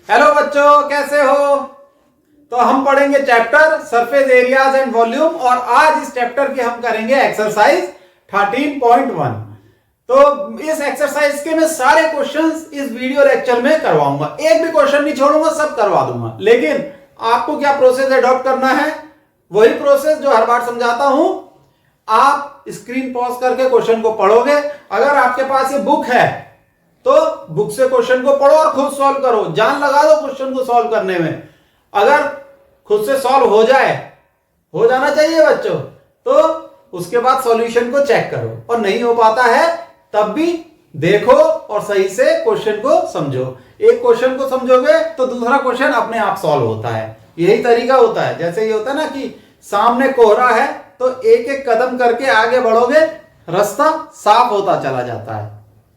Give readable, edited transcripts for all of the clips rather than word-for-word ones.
Hello बच्चों, कैसे हो? तो हम पढ़ेंगे chapter surface areas and volume और आज इस चैप्टर की हम करेंगे एक्सरसाइज 13.1। तो इस एक्सरसाइज के मैं सारे क्वेश्चंस इस वीडियो लेक्चर में करवाऊंगा, एक भी क्वेश्चन नहीं छोड़ूंगा, सब करवा दूंगा। लेकिन आपको क्या प्रोसेस अडॉप्ट करना है? वही प्रोसेस जो हर बार समझाता हूं। आप स्क्रीन पॉज करके क्वेश्चन को पढ़ोगे। अगर आपके पास ये बुक है तो बुक से क्वेश्चन को पढ़ो और खुद सॉल्व करो, जान लगा दो क्वेश्चन को सॉल्व करने में। अगर खुद से सॉल्व हो जाना चाहिए बच्चों, तो उसके बाद सॉल्यूशन को चेक करो, और नहीं हो पाता है तब भी देखो और सही से क्वेश्चन को समझो। एक क्वेश्चन को समझोगे तो दूसरा क्वेश्चन अपने आप सॉल्व होता है। यही तरीका होता है। जैसे ये होता है ना कि सामने कोहरा है तो एक एक कदम करके आगे बढ़ोगे, रास्ता साफ होता चला जाता है।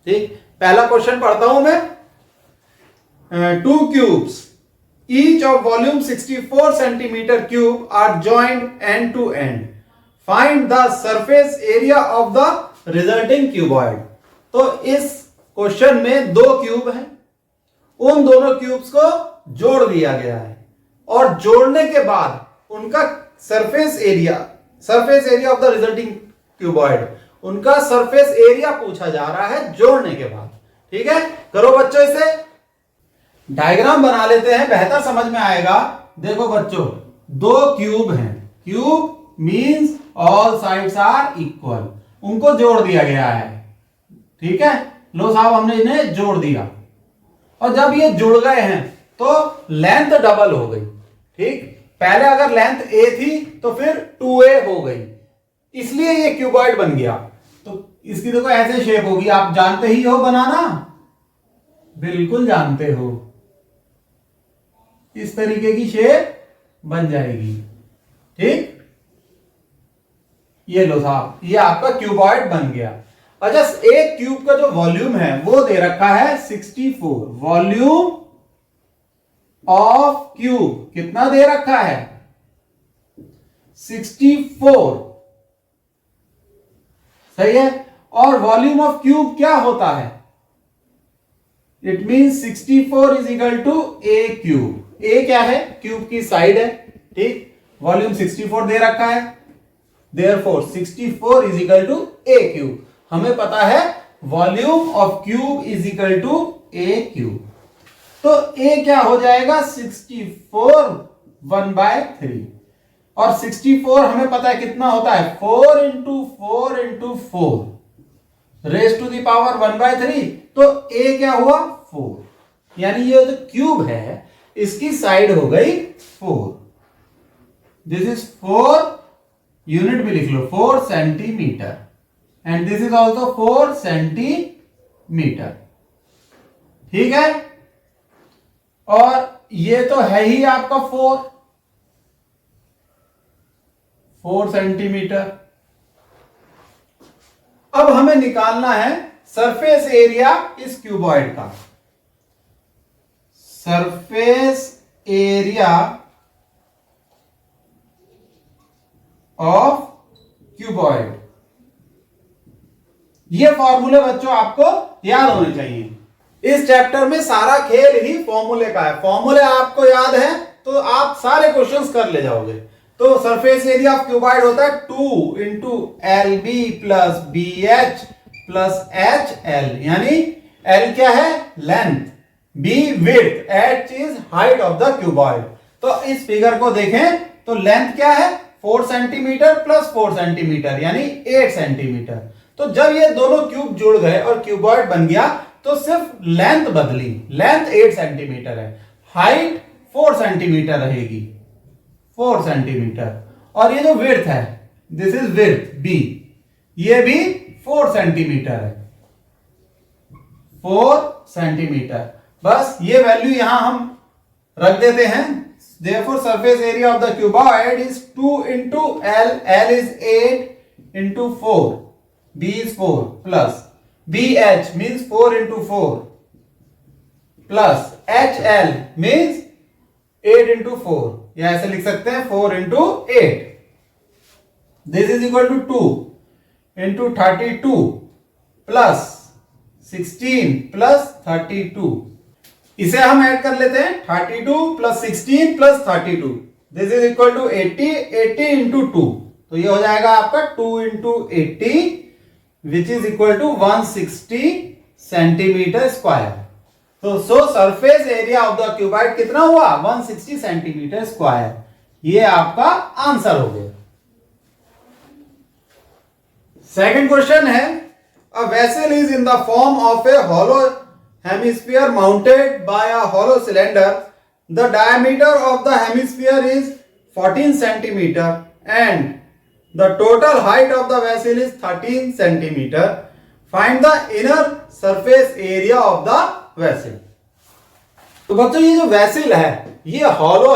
ठीक, पहला क्वेश्चन पढ़ता हूं मैं। Two cubes each of volume 64 centimetre cube are joined end to end. Find the surface area of the resulting cuboid. तो इस क्वेश्चन में दो क्यूब हैं, उन दोनों क्यूब्स को जोड़ दिया गया है और जोड़ने के बाद उनका surface area of the resulting cuboid, उनका सरफेस एरिया पूछा जा रहा है जोड़ने के बाद। ठीक है, करो बच्चों, इसे डायग्राम बना लेते हैं, बेहतर समझ में आएगा। देखो बच्चों, दो क्यूब हैं, cube means all sides are equal, उनको जोड़ दिया गया है। ठीक है, लो साहब, हमने इन्हें जोड़ दिया और जब ये जुड़ गए हैं तो लेंथ डबल हो गई। ठीक, पहले अगर लेंथ a थी तो फिर 2a हो गई, इसलिए ये क्यूबॉइड बन गया। तो इसकी देखो ऐसे शेप होगी, आप जानते ही हो बनाना, बिल्कुल जानते हो, इस तरीके की शेप बन जाएगी। ठीक, ये लो साहब, ये आपका क्यूबॉइड बन गया। अच्छा, एक क्यूब का जो वॉल्यूम है वो दे रखा है 64। वॉल्यूम ऑफ क्यूब कितना दे रखा है? 64। सही है। और वॉल्यूम ऑफ क्यूब क्या होता है? It means 64 is equal to A cube. A क्या है? क्यूब की साइड है। ठीक, वॉल्यूम 64 दे रखा है, therefore 64 is equal to A cube. हमें पता है volume of cube is equal to A cube. तो ए क्या हो जाएगा? 64 1/3। और 64 हमें पता है कितना होता है? 4 into 4 into 4 raise to the power 1/3। तो ए क्या हुआ? 4। यानी ये जो क्यूब है इसकी साइड हो गई 4। दिस इज 4, यूनिट भी लिख लो, 4 centimetre, and this is also 4 centimetre. ठीक है, और ये तो है ही आपका 4 सेंटीमीटर। अब हमें निकालना है सरफेस एरिया इस क्यूबॉइड का। Surface area of cuboid. ये फॉर्मूले बच्चों आपको याद होने चाहिए। इस चैप्टर में सारा खेल ही फॉर्मूले का है। फॉर्मूले आपको याद है तो आप सारे क्वेश्चंस कर ले जाओगे। तो सरफेस एरिया ऑफ क्यूबॉइड होता है 2 into L B plus B H plus H L. यानी एल क्या है? Length, B width, H is height of the cuboid. तो इस फिगर को देखें तो लेंथ क्या है? 4 सेंटीमीटर प्लस 4 सेंटीमीटर यानी 8 सेंटीमीटर। तो जब ये दोनों क्यूब जुड़ गए और क्यूबॉइड बन गया तो सिर्फ लेंथ बदली, लेंथ 8 सेंटीमीटर है, हाइट 4 सेंटीमीटर रहेगी, 4 सेंटीमीटर। और ये जो विड्थ है, दिस इज विड्थ बी, ये भी 4 सेंटीमीटर है, 4 सेंटीमीटर। बस ये वैल्यू यहां हम रख देते हैं। Therefore, surface area of the cuboid is 2 into L. L is 8 into 4. B is 4 plus BH means 4 into 4 plus HL means 8 into 4. या ऐसे लिख सकते हैं 4 into 8. This is equal to 2 into 32 plus 16 plus 32. इसे हम ऐड कर लेते हैं 32 plus 16 plus 32, this is equal to 80, 80 into 2, तो ये हो जाएगा आपका 2 into 80 which is equal to 160 centimetre square. तो so surface area of the cuboid कितना हुआ? 160 सेंटीमीटर स्क्वायर। ये आपका आंसर हो गया। सेकंड क्वेश्चन है, a vessel is in the form of a hollow hemisphere mounted by a hollow cylinder, the diameter of the hemisphere is 14 centimetre and the total height of the vessel is 13 centimetre, find the inner surface area of the vessel. तो बच्चों ये जो vessel है ये hollow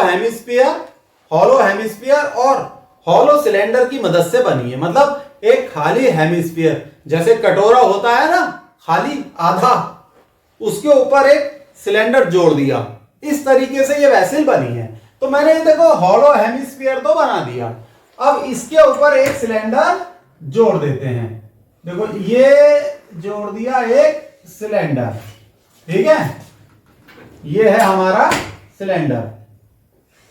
hemisphere और hollow cylinder की मदद से बनी है। मतलब एक खाली हेमिस्फीयर, जैसे कटोरा होता है ना खाली आधा, उसके ऊपर एक सिलेंडर जोड़ दिया, इस तरीके से ये वेसल बनी है। तो मैंने ये देखो हॉलो हेमिस्फीयर तो बना दिया, अब इसके ऊपर एक सिलेंडर जोड़ देते हैं। देखो ये जोड़ दिया एक सिलेंडर, ठीक है, ये है हमारा सिलेंडर।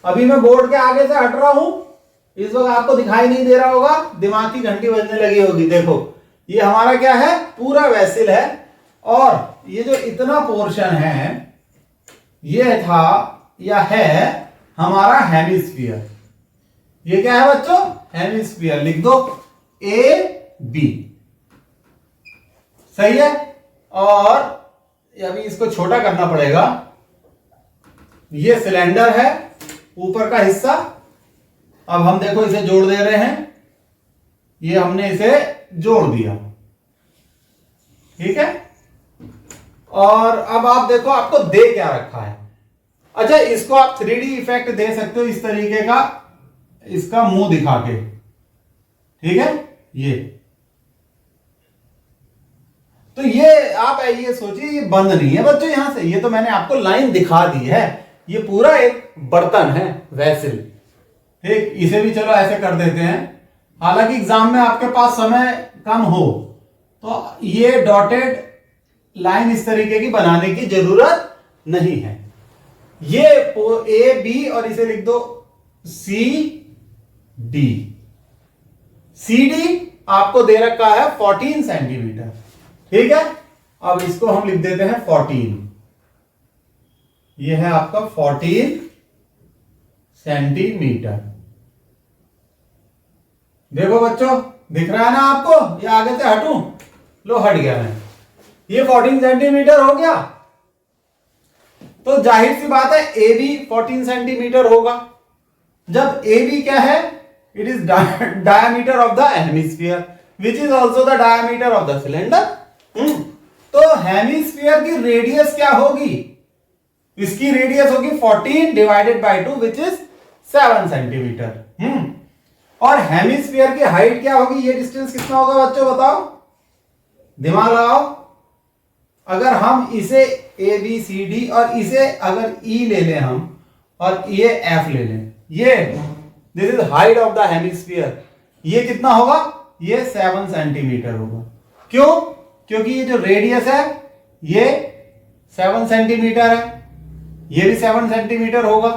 अभी मैं बोर्ड के आगे से हट रहा हूं, इस वक्त आपको दिखाई नहीं दे रहा होगा, दिमाग की घंटी बजने लगी होगी। देखो ये हमारा क्या है, पूरा वेसल है, और ये जो इतना पोर्शन है ये था या है हमारा हेमिस्फीयर। ये क्या है बच्चों? हेमिस्फीयर। लिख दो ए बी, सही है। और अभी इसको छोटा करना पड़ेगा। ये सिलेंडर है ऊपर का हिस्सा, अब हम देखो इसे जोड़ दे रहे हैं, ये हमने इसे जोड़ दिया, ठीक है। और अब आप देखो आपको दे क्या रखा है। अच्छा इसको आप 3D इफेक्ट दे सकते हो इस तरीके का, इसका मुंह दिखा के, ठीक है। तो ये आप ये सोचिए ये बंद नहीं है बच्चों यहां से, ये तो मैंने आपको लाइन दिखा दी है। ये पूरा एक बर्तन है वेसल, ठीक। इसे भी चलो ऐसे कर देते हैं, हालांकि एग्जाम में आपके पास समय कम हो तो ये डॉटेड लाइन इस तरीके की बनाने की जरूरत नहीं है। ये ए बी और इसे लिख दो सी डी। सी डी आपको दे रखा है 14 सेंटीमीटर, ठीक है। अब इसको हम लिख देते हैं 14, ये है आपका 14 सेंटीमीटर। देखो बच्चों दिख रहा है ना आपको, ये आगे से हटूं, लो हट गया मैं, ये 14 सेंटीमीटर हो गया। तो जाहिर सी बात है ए बी 14 सेंटीमीटर होगा। जब ए बी क्या है, it is diameter of the hemisphere which is also the diameter of the cylinder. तो हेमिस्फीयर की रेडियस क्या होगी, इसकी रेडियस होगी 14 divided by 2 which is 7 centimetre. और हेमिस्फीयर की हाइट क्या होगी, ये डिस्टेंस कितना होगा बच्चों बताओ, दिमाग लगाओ। अगर हम इसे ए बी सी डी और इसे अगर ई ले लें हम और ये एफ ले लें, ये this is height of the hemisphere, ये कितना होगा, ये 7 सेंटीमीटर होगा। क्यों? क्योंकि ये जो रेडियस है ये 7 सेंटीमीटर है, ये भी 7 सेंटीमीटर होगा।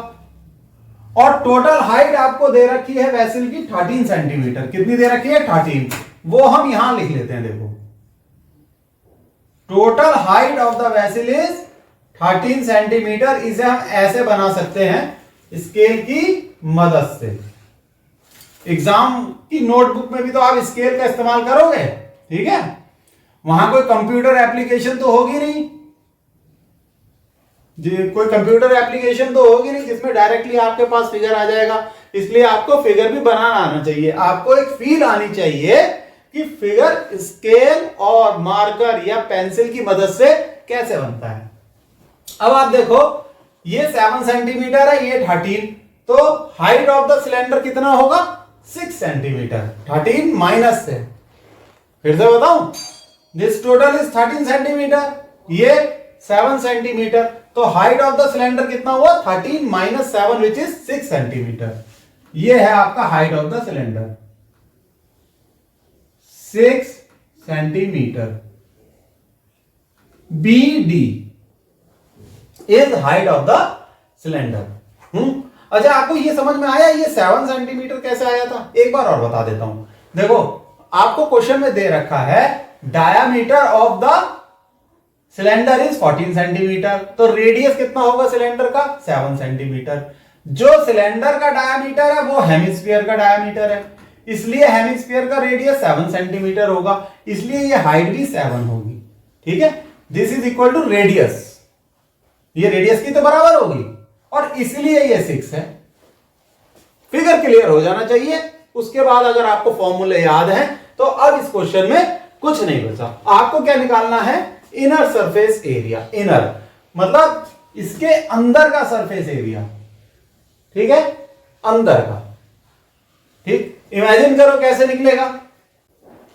और टोटल हाइट आपको दे रखी है वेसल की 13 सेंटीमीटर। कितनी दे रखी है? 13। वो हम यहां लिख लेते हैं, देखो total height of the vessel is 13 centimetre. इसे हम ऐसे बना सकते हैं स्केल की मदद से। एग्जाम की नोटबुक में भी तो आप स्केल का इस्तेमाल करोगे, ठीक है। वहां कोई कंप्यूटर एप्लीकेशन तो होगी नहीं, कोई कंप्यूटर एप्लीकेशन तो होगी नहीं जिसमें डायरेक्टली आपके पास फिगर आ जाएगा। इसलिए आपको फिगर भी बनाना आना चाहिए, आपको एक फील आनी चाहिए कि फिगर स्केल और मार्कर या पेंसिल की मदद से कैसे बनता है। अब आप देखो ये 7 सेंटीमीटर है, ये 13, तो हाइट ऑफ द सिलेंडर कितना होगा, 6 सेंटीमीटर। 13 माइनस से, फिर से बताऊं, दिस टोटल इज 13 सेंटीमीटर, ये 7 सेंटीमीटर, तो हाइट ऑफ द सिलेंडर कितना हुआ, 13 माइनस 7 विच इज 6 सेंटीमीटर। ये है आपका height of the cylinder, 6 centimetre. B D is height of the cylinder. अच्छा, आपको ये समझ में आया ये 7 सेंटीमीटर कैसे आया था? एक बार और बता देता हूं। देखो, आपको क्वेश्चन में दे रखा है diameter of the cylinder is 14 centimetre, तो रेडियस कितना होगा सिलेंडर का? 7 सेंटीमीटर। जो सिलेंडर का डायामीटर है वो हेमिस्फीयर का डायामीटर है, इसलिए हेमिस्फीयर का रेडियस 7 सेंटीमीटर होगा, इसलिए ये हाइट भी 7 होगी। ठीक है, this is equal to radius, ये रेडियस की तो बराबर होगी, और इसलिए ये 6 है। फिगर क्लियर हो जाना चाहिए। उसके बाद अगर आपको फॉर्मूले याद है तो अब इस क्वेश्चन में कुछ नहीं बचा। आपको क्या निकालना है? Inner surface area. इनर मतलब इसके अंदर का सरफेस एरिया, ठीक है, अंदर का। ठीक, इमेजिन करो कैसे निकलेगा।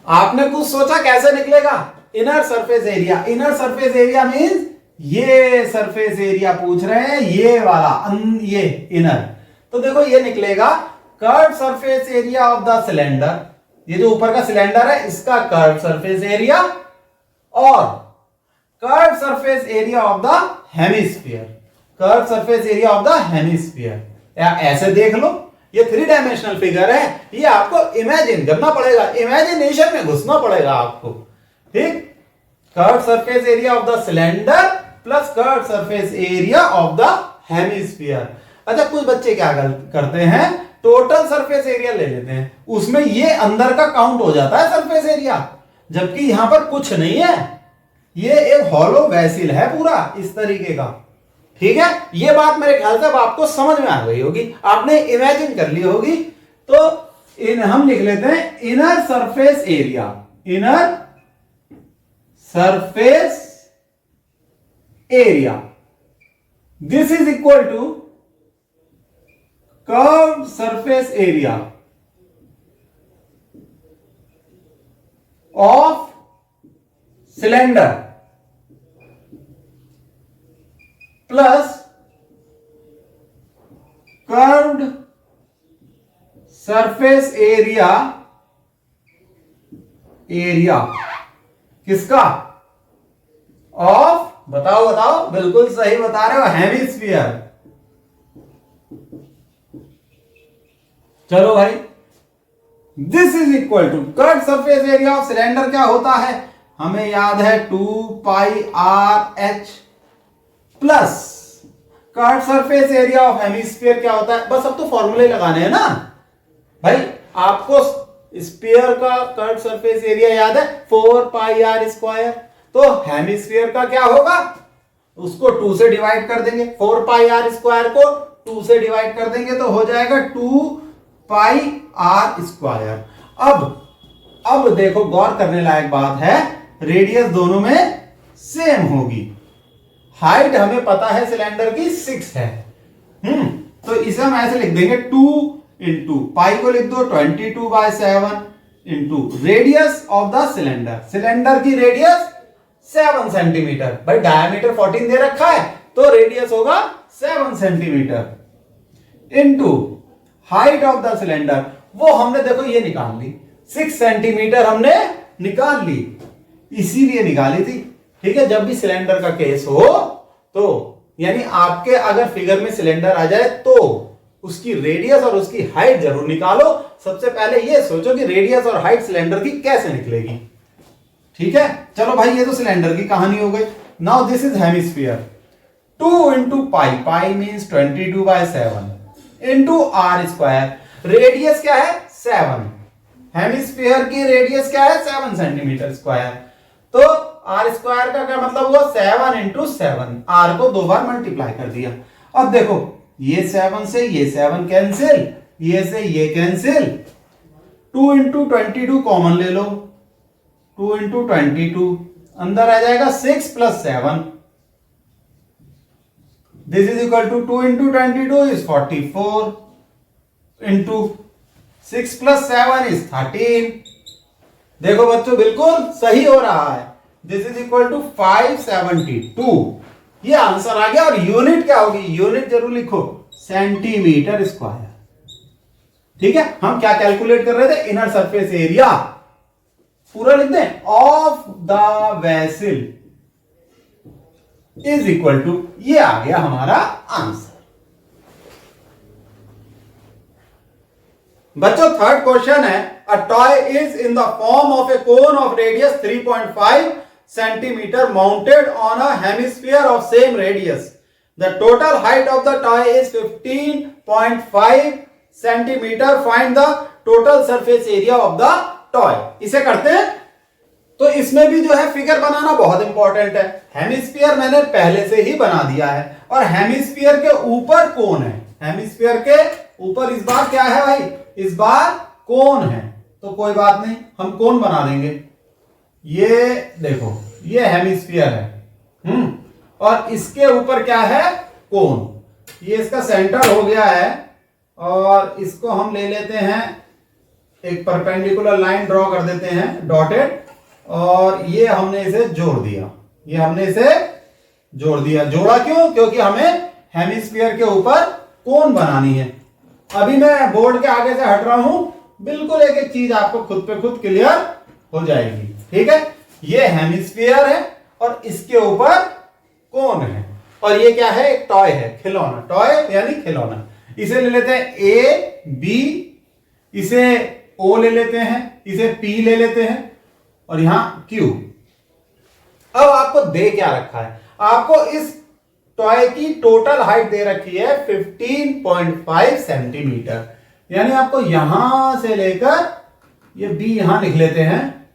आपने कुछ सोचा कैसे निकलेगा? Inner surface area. Inner surface area means ये सरफेस एरिया पूछ रहे हैं, ये वाला, ये इनर। तो देखो ये निकलेगा curve surface area of the cylinder, ये जो ऊपर का सिलेंडर है इसका कर्व सरफेस एरिया, और curve surface area of the hemisphere, curve surface area of the hemisphere. या ऐसे देख लो, ये 3 डायमेंशनल फिगर है, ये आपको इमेजिन करना पड़ेगा, इमेजिनेशन में घुसना पड़ेगा आपको। ठीक, curve surface area of the cylinder plus curve surface area of the hemisphere. अच्छा, कुछ बच्चे क्या करते हैं, टोटल सरफेस एरिया ले लेते हैं, उसमें ये अंदर का काउंट हो जाता है सरफेस एरिया, जबकि यहां पर कुछ नहीं है, ये एक हॉलो वेसिल है पूरा इस तरीके का। ठीक है, ये बात मेरे ख्याल से अब आपको समझ में आ गई होगी, आपने इमेजिन कर ली होगी। तो हम लिख लेते हैं inner surface area, inner surface area, this is equal to curved surface area of cylinder plus curved surface area, area किसका? ऑफ, बताओ बताओ, बिल्कुल सही बता रहे हो, हेमिस्फीयर। चलो भाई, this is equal to curved surface area of cylinder क्या होता है? हमें याद है 2 pi r h plus curved surface area of hemisphere क्या होता है? बस अब तो फॉर्मूले लगाने हैं ना भाई। आपको स्फीयर का कर्व्ड सरफेस एरिया याद है 4 पाई आर स्क्वायर, तो हेमिस्फीयर का क्या होगा? उसको 2 से डिवाइड कर देंगे, 4 पाई आर स्क्वायर को 2 से डिवाइड कर देंगे तो हो जाएगा 2 पाई आर स्क्वायर। अब देखो, गौर करने लायक बात है, रेडियस दोनों में सेम होगी, हाइट हमें पता है सिलेंडर की 6 है। तो इसे हम ऐसे लिख देंगे 2 इंटू पाई को लिख दो 22/7 into radius of the cylinder. Cylinder की रेडियस 7 सेंटीमीटर, भाई डायमीटर 14 दे रखा है तो रेडियस होगा 7 centimetre into height of the cylinder, वो हमने देखो ये निकाल ली, 6 सेंटीमीटर हमने निकाल ली, इसीलिए निकाली थी। ठीक है, जब भी सिलेंडर का केस हो तो यानी आपके अगर फिगर में सिलेंडर आ जाए तो उसकी रेडियस और उसकी हाइट जरूर निकालो। सबसे पहले ये सोचो कि रेडियस और हाइट सिलेंडर की कैसे निकलेगी। ठीक है, चलो भाई, ये तो सिलेंडर की कहानी हो गई। Now this is hemisphere, 2 into pi, pi means 22/7 into R square. Radius क्या है? 7, हेमिस्फीयर की रेडियस क्या है? 7 सेंटीमीटर स्क्वायर। तो आर स्क्वायर का क्या मतलब हुआ? 7 इंटू 7, आर को 2 बार मल्टीप्लाई कर दिया। अब देखो, ये 7 से ये 7 कैंसिल, ये से ये कैंसिल, 2 इंटू 22 कॉमन ले लो, 2 इंटू 22 अंदर आ जाएगा 6 plus 7, this is equal to 2 into 22 is 44 into 6 plus 7 is 13। देखो बच्चों, बिल्कुल सही हो रहा है, दिस इज इक्वल टू 572, ये आंसर आ गया। और यूनिट क्या होगी? यूनिट जरूर लिखो, सेंटीमीटर स्क्वायर। ठीक है, हम क्या कैलकुलेट कर रहे थे? इनर सरफेस एरिया, पूरा लिख दें, of the vessel is equal to, ये आ गया हमारा आंसर। बच्चों थर्ड क्वेश्चन है, a toy is in the form of a cone of radius 3.5 centimetre mounted on a hemisphere of same radius. The total height of the toy is 15.5 centimetre. Find the total surface area of the toy. इसे करते हैं। तो इसमें भी जो है figure बनाना बहुत important है। हेमिस्फीयर मैंने पहले से ही बना दिया है और हेमिस्फीयर के ऊपर कोन है। हेमिस्फीयर के ऊपर इस बार क्या है भाई, इस बार कोन है, तो कोई बात नहीं, हम कोन बना देंगे। ये देखो, ये हेमिस्फीयर है, और इसके ऊपर क्या है, कोन। ये इसका सेंटर हो गया है और इसको हम ले लेते हैं, एक परपेंडिकुलर लाइन ड्रॉ कर देते हैं डॉटेड, और ये हमने इसे जोड़ दिया। ये हमने इसे जोड़ दिया। जोड़ा क्यों? क्योंकि हमें हेमिस्फीयर के ऊपर कोन बनानी है। अभी मैं बोर्ड के आगे से हट रहा हूं, बिल्कुल एक एक चीज आपको खुद पे खुद क्लियर हो जाएगी। ठीक है, ये हेमिस्फीयर है और इसके ऊपर कोन है, और ये क्या है, एक टॉय है, खिलौना। टॉय यानी खिलौना। इसे ले लेते हैं ए बी, इसे ओ ले लेते हैं, इसे पी ले लेते हैं, और यहां क्यू। अब आपको दे क्या रखा है, आपको इस टॉय की टोटल हाइट दे रखी है 15.5 सेंटीमीटर। यानी आपको यहां से लेकर ये बी यहां लिख लेते हैं,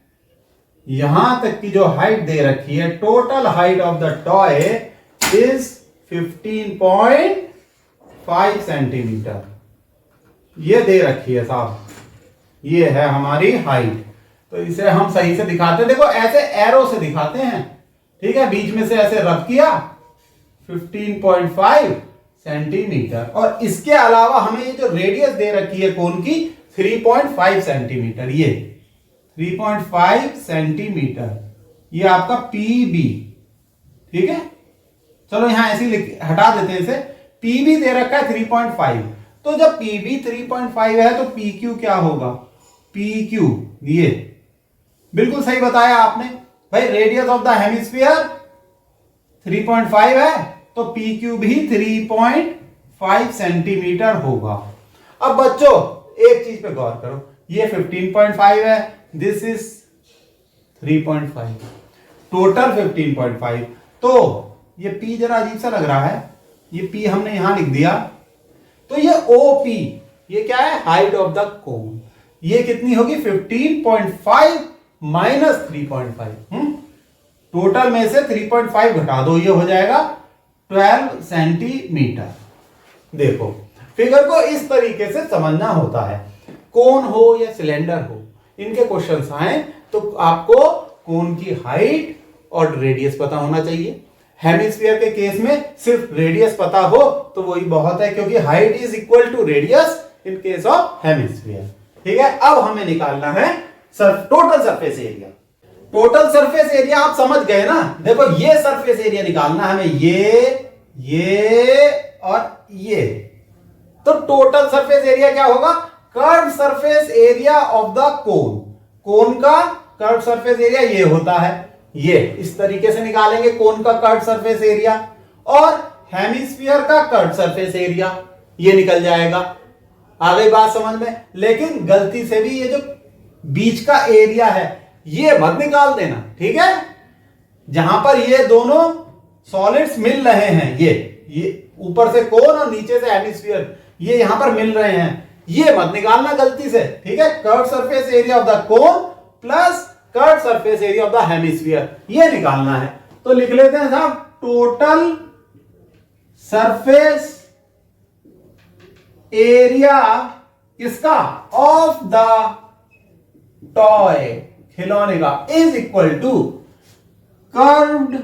यहां तक की जो हाइट दे रखी है, total height of the toy is 15.5 centimetre. ये दे रखी है साहब, ये है हमारी हाइट। तो इसे हम सही से दिखाते हैं, देखो ऐसे एरो से दिखाते हैं। ठीक है, बीच में से ऐसे रब किया, 15.5 सेंटीमीटर, और इसके अलावा हमें ये जो रेडियस दे रखी है कोन की 3.5 सेंटीमीटर, ये 3.5 सेंटीमीटर, ये आपका पीबी। ठीक है, चलो यहां ऐसे हटा देते हैं इसे। पीबी दे रखा है 3.5, तो जब पीबी 3.5 है तो पीक्यू क्या होगा, पीक्यू। ये बिल्कुल सही बताया आपने भाई, रेडियस ऑफ द हेमिस्फीयर 3.5 है तो पीक्यू भी 3.5 सेंटीमीटर होगा। अब बच्चों एक चीज पे गौर करो, ये 15.5 है, दिस इज 3.5, टोटल 15.5। तो ये पी जरा अजीब सा लग रहा है, ये पी हमने यहां लिख दिया, तो ये ओपी, ये क्या है, हाइट ऑफ द कोन। ये कितनी होगी, 15.5 माइनस 3.5। टोटल में से 3.5 घटा दो, ये हो जाएगा 12 सेंटीमीटर। देखो फिगर को इस तरीके से समझना होता है। कोन हो या सिलेंडर हो, इनके क्वेश्चंस आए तो आपको कोन की हाइट और रेडियस पता होना चाहिए। हेमिस्फीयर के केस में सिर्फ रेडियस पता हो तो वही बहुत है, क्योंकि height is equal to radius in case of hemisphere. ठीक है, अब हमें निकालना है total surface area. Total surface area आप समझ गए ना। देखो ये सरफेस एरिया निकालना है हमें, ये और ये। तो टोटल सरफेस एरिया क्या होगा, curve surface area of the cone. Cone का कर्व सरफेस एरिया ये होता है, ये इस तरीके से निकालेंगे कोन का कर्व सरफेस एरिया, और हेमिस्फीयर का कर्व सरफेस एरिया ये निकल जाएगा। आ गई बात समझ में। लेकिन गलती से भी ये जो बीच का एरिया है ये मत निकाल देना। ठीक है, जहां पर ये दोनों सॉलिड्स मिल रहे हैं, ये ऊपर से कोन और नीचे से हेमिस्फीयर, ये यहां पर मिल रहे हैं, ये मत निकालना गलती से। ठीक है, curve surface area of the cone plus curve surface area of the hemisphere, ये निकालना है। तो लिख लेते हैं साहब, टोटल सरफेस एरिया किसका, ऑफ द टॉय, खिलौने का, is equal to curved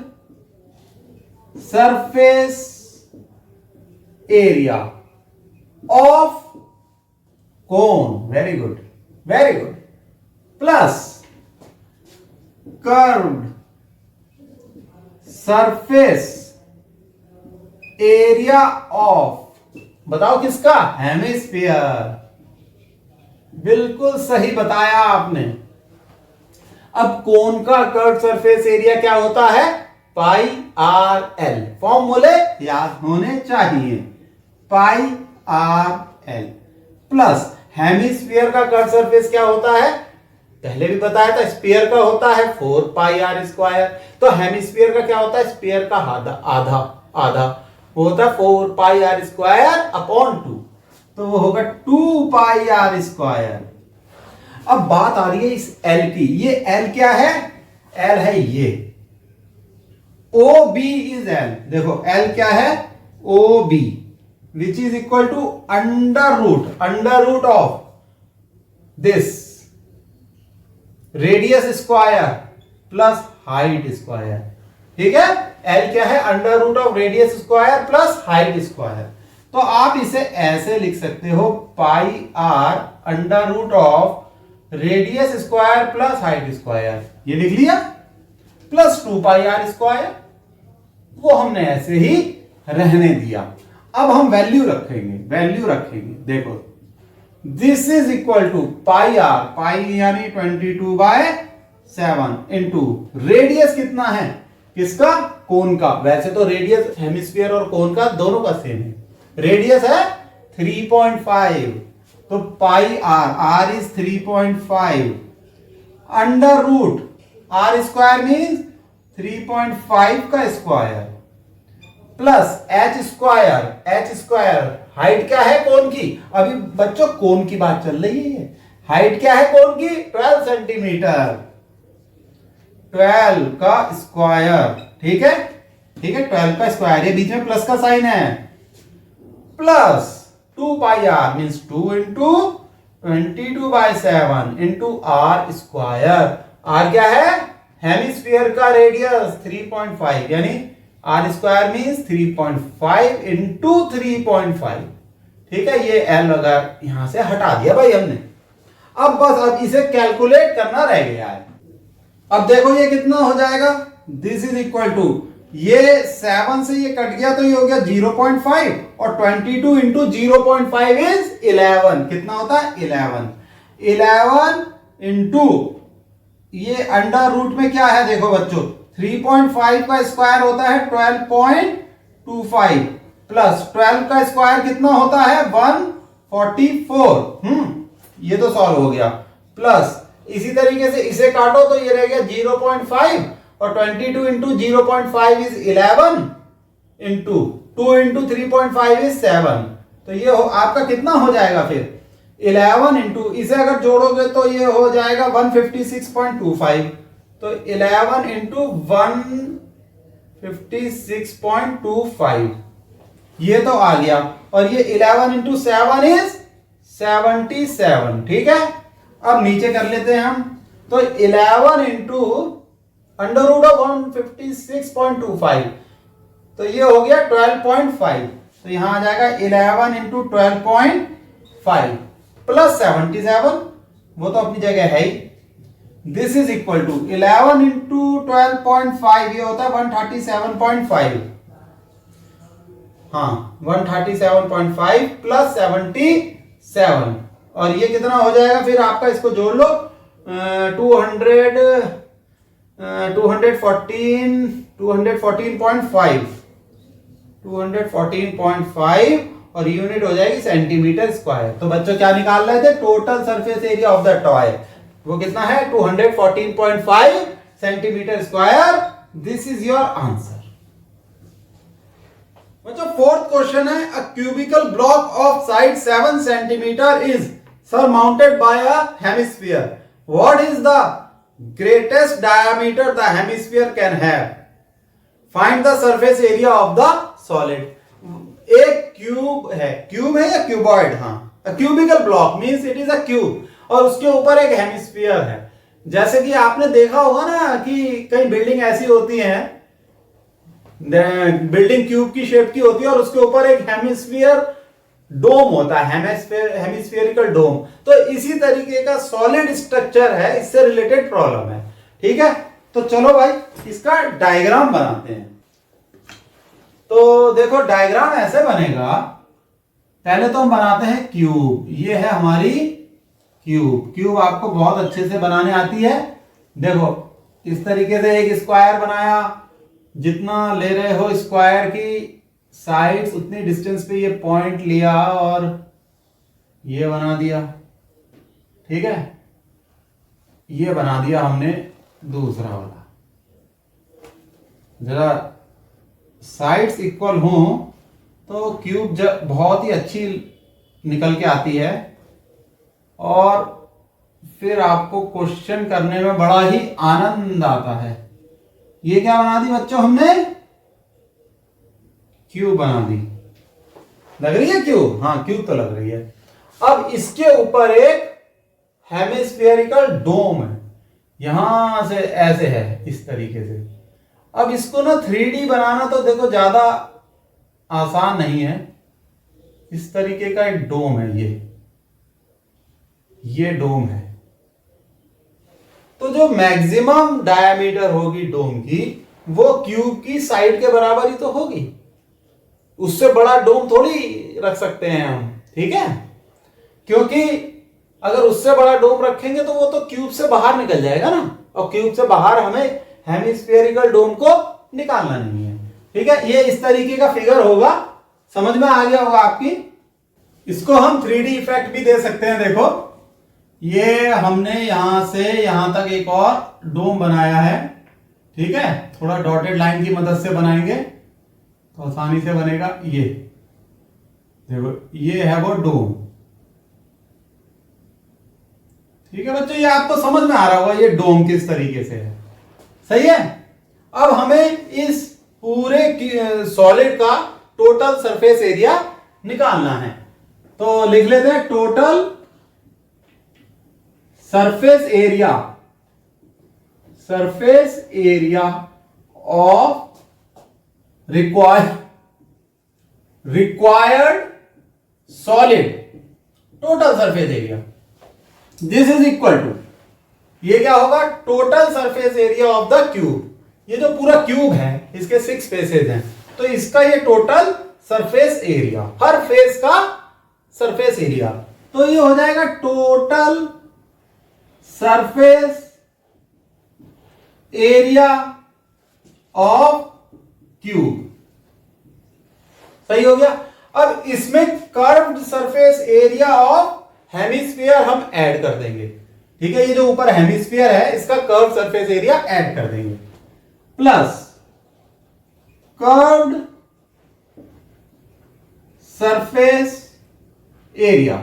surface area of cone, very good very good, plus curved surface area of, बताओ किसका, हेमिस्फीयर। बिल्कुल सही बताया आपने। अब कोन का कर्व सरफेस एरिया क्या होता है, पाई आर एल, फॉर्मूले याद होने चाहिए। पाई आर एल प्लस हेमिस्फीयर का कर्व सरफेस क्या होता है, पहले भी बताया था, स्फीयर का होता है 4 पाई आर स्क्वायर। तो हेमिस्फीयर का क्या होता है, स्फीयर का आधा आधा वो होता है 4 पाई आर स्क्वायर अपॉन 2, तो वो होगा 2 पाई आर स्क्वायर। अब बात आ रही है इस एल की, ये एल क्या है, एल है ये ओ बी इज एल। देखो एल क्या है, O B which is equal to under root of this radius square plus height square. ठीक है, एल क्या है, under root of radius square plus height square. तो आप इसे ऐसे लिख सकते हो, pi r under root of radius square plus height square, ये लिख लिया, प्लस 2 पाई आर स्क्वायर, वो हमने ऐसे ही रहने दिया। अब हम वैल्यू रखेंगे, देखो this is equal to pi r, pi यानी 22/7 इंटू रेडियस कितना है, किसका, कोन का। वैसे तो रेडियस हेमिस्फीयर और कोन का दोनों का सेम है, रेडियस है 3.5, तो pi r is 3.5 under root r square means 3.5 का square plus h square, height क्या है कोन की, अभी बच्चों कोन की बात चल रही है, हाइट क्या है कोन की, 12 सेंटीमीटर, 12 का स्क्वायर। ठीक है 12 का स्क्वायर, ये बीच में प्लस का साइन है, plus 2 pi R means 2 into 22/7 into R square. R क्या है, हेमिस्फीयर का रेडियस 3.5 यानी आर स्क्वायर मीन्स 3.5 इंटू 3.5। ठीक है, ये एल वगैरह यहां से हटा दिया भाई हमने। अब इसे कैलकुलेट करना रह गया है। अब देखो ये कितना हो जाएगा, दिस इज इक्वल टू, ये 7 से ये कट गया तो ये हो गया 0.5 और 22 इंटू 0.5 इज 11, कितना होता है 11 इंटू ये अंडर रूट में क्या है, देखो बच्चों 3.5 का स्क्वायर होता है 12.25 प्लस 12 का स्क्वायर कितना होता है 144। ये तो सॉल्व हो गया, प्लस इसी तरीके से इसे काटो तो ये रह गया 0.5 और 22 into 0.5 is 11 into 2 into 3.5 is 7, तो ये आपका कितना हो जाएगा फिर 11 इंटू, इसे अगर जोड़ोगे तो ये हो जाएगा 156.25, तो 11 इंटू 156.25 ये तो आ गया, और ये 11 इंटू 7 इज 77। ठीक है, अब नीचे कर लेते हैं हम, तो 11 इंटू अंडर रूट ऑफ 156.25, तो ये हो गया 12.5, तो यहां आ जाएगा 11 इंटू 12.5 प्लस 77, वो तो अपनी जगह है ही। This is equal to 11 into 12.5, ये होता है 137.5, हाँ 137.5 प्लस 77, और ये कितना हो जाएगा फिर आपका, इसको जोड़ लो 214.5 और यूनिट हो जाएगी सेंटीमीटर स्क्वायर। तो बच्चों क्या निकाल रहे थे, total surface area of the toy, वो कितना है 214.5 centimetre square. This is your answer. बच्चों फोर्थ क्वेश्चन है, a cubical block of side 7 centimetre is surmounted by a hemisphere. What is the greatest diameter the hemisphere can have? Find the surface area of the solid. एक cube है या cuboid, हाँ cubical block means it is a cube, और उसके ऊपर एक hemisphere है। जैसे कि आपने देखा होगा ना कि कई बिल्डिंग ऐसी होती हैं, बिल्डिंग क्यूब की शेप की होती है और उसके ऊपर एक हेमिस्फीयर डोम होता है, हेमिस्फेरिकल डोम। तो इसी तरीके का सॉलिड स्ट्रक्चर है, इससे रिलेटेड प्रॉब्लम है। ठीक है, तो चलो भाई इसका डायग्राम बनाते हैं। तो देखो डायग्राम ऐसे बनेगा, पहले तो हम बनाते हैं क्यूब, ये है हमारी क्यूब आपको बहुत अच्छे से बनाने आती है। देखो इस तरीके से एक स्क्वायर बनाया, जितना ले रहे हो स्क्वायर की साइड्स उतनी डिस्टेंस पे ये पॉइंट लिया और ये बना दिया, ठीक है, ये बना दिया हमने दूसरा वाला। जरा साइड्स इक्वल हो तो क्यूब बहुत ही अच्छी निकल के आती है और फिर आपको क्वेश्चन करने में बड़ा ही आनंद आता है। ये क्या बना दी बच्चों हमने? क्यूब बना दी। लग रही है क्यूब? हाँ क्यूब तो लग रही है। अब इसके ऊपर एक हेमिस्फेरिकल डोम है, यहां से ऐसे है इस तरीके से। अब इसको ना 3D बनाना तो देखो ज्यादा आसान नहीं है। इस तरीके का एक डोम है, ये डोम है। तो जो मैक्सिमम डायमीटर होगी डोम की वो क्यूब की साइड के बराबर ही तो होगी, उससे बड़ा डोम थोड़ी रख सकते हैं हम, ठीक है, क्योंकि अगर उससे बड़ा डोम रखेंगे तो वो तो क्यूब से बाहर निकल जाएगा ना, और क्यूब से बाहर हमें हेमिस्फेरिकल डोम को निकालना नहीं है, ठीक है। ये इस तरीके का फिगर होगा, समझ में आ गया होगा आपकी। इसको हम 3D इफेक्ट भी दे सकते हैं। देखो ये हमने यहां से यहां तक एक और डोम बनाया है, ठीक है, थोड़ा डॉटेड लाइन की मदद से बनाएंगे तो आसानी से बनेगा। ये देखो ये है वो डोम, ठीक है बच्चों, ये आपको समझ में आ रहा होगा ये डोम किस तरीके से है, सही है। अब हमें इस पूरे सॉलिड का टोटल सरफेस एरिया निकालना है, तो लिख लेते हैं total surface area of required solid, total surface area, this is equal to, ये क्या होगा, total surface area of the cube. ये जो पूरा क्यूब है इसके 6 फेसेस हैं, तो इसका ये टोटल सरफेस एरिया, हर फेस का सरफेस एरिया, तो ये हो जाएगा total surface area of cube, सही हो गया। अब इसमें curved surface area of hemisphere हम ऐड कर देंगे, ठीक है, ये जो ऊपर हेमिस्फीयर है इसका कर्व्ड सरफेस एरिया ऐड कर देंगे, plus curved surface area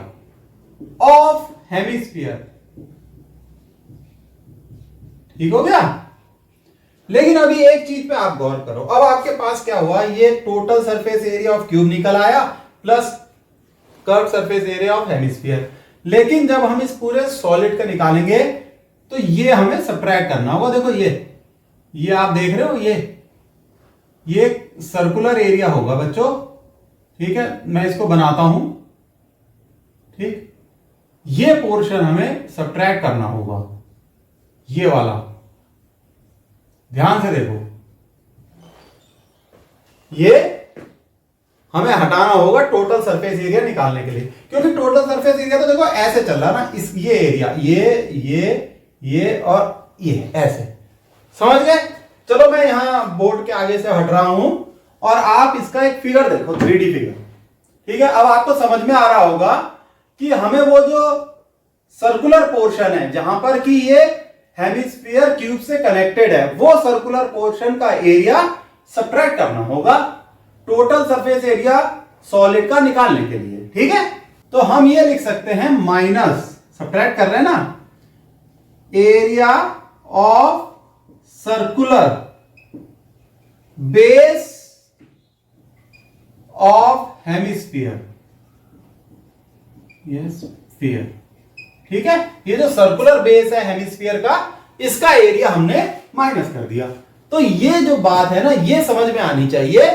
of hemisphere, ठीक हो गया। लेकिन अभी एक चीज पे आप गौर करो, अब आपके पास क्या हुआ, ये total surface area of cube निकल आया plus curve surface area of hemisphere, लेकिन जब हम इस पूरे सॉलिड का निकालेंगे तो ये हमें सब्ट्रैक्ट करना होगा। देखो ये आप देख रहे हो, ये सर्कुलर एरिया होगा बच्चों, ठीक है, मैं इसको बनाता हूं, ठीक, ये पोर्शन हमें सब्ट्रैक्ट करना होगा, ये वाला, ध्यान से देखो, ये हमें हटाना होगा टोटल सरफेस एरिया निकालने के लिए, क्योंकि टोटल सरफेस एरिया तो देखो ऐसे चल रहा ना, इस ये एरिया, ये और ये ऐसे, समझ गए। चलो मैं यहां बोर्ड के आगे से हट रहा हूं और आप इसका एक फिगर देखो, 3D फिगर, ठीक है। अब आपको समझ में आ रहा होगा कि हमें वो जो सर्कुलर पोर्शन है जहां पर कि ये हेमिस्फीयर क्यूब से कनेक्टेड है, वो सर्कुलर पोर्शन का एरिया सब्ट्रैक्ट करना होगा टोटल सरफेस एरिया सॉलिड का निकालने के लिए, ठीक है। तो हम ये लिख सकते हैं माइनस, सब्ट्रैक्ट कर रहे हैं ना, area of circular base of hemisphere, sphere, ठीक है। ये जो सर्कुलर बेस है हेमिस्फीयर का, इसका एरिया हमने माइनस कर दिया। तो ये जो बात है ना, ये समझ में आनी चाहिए,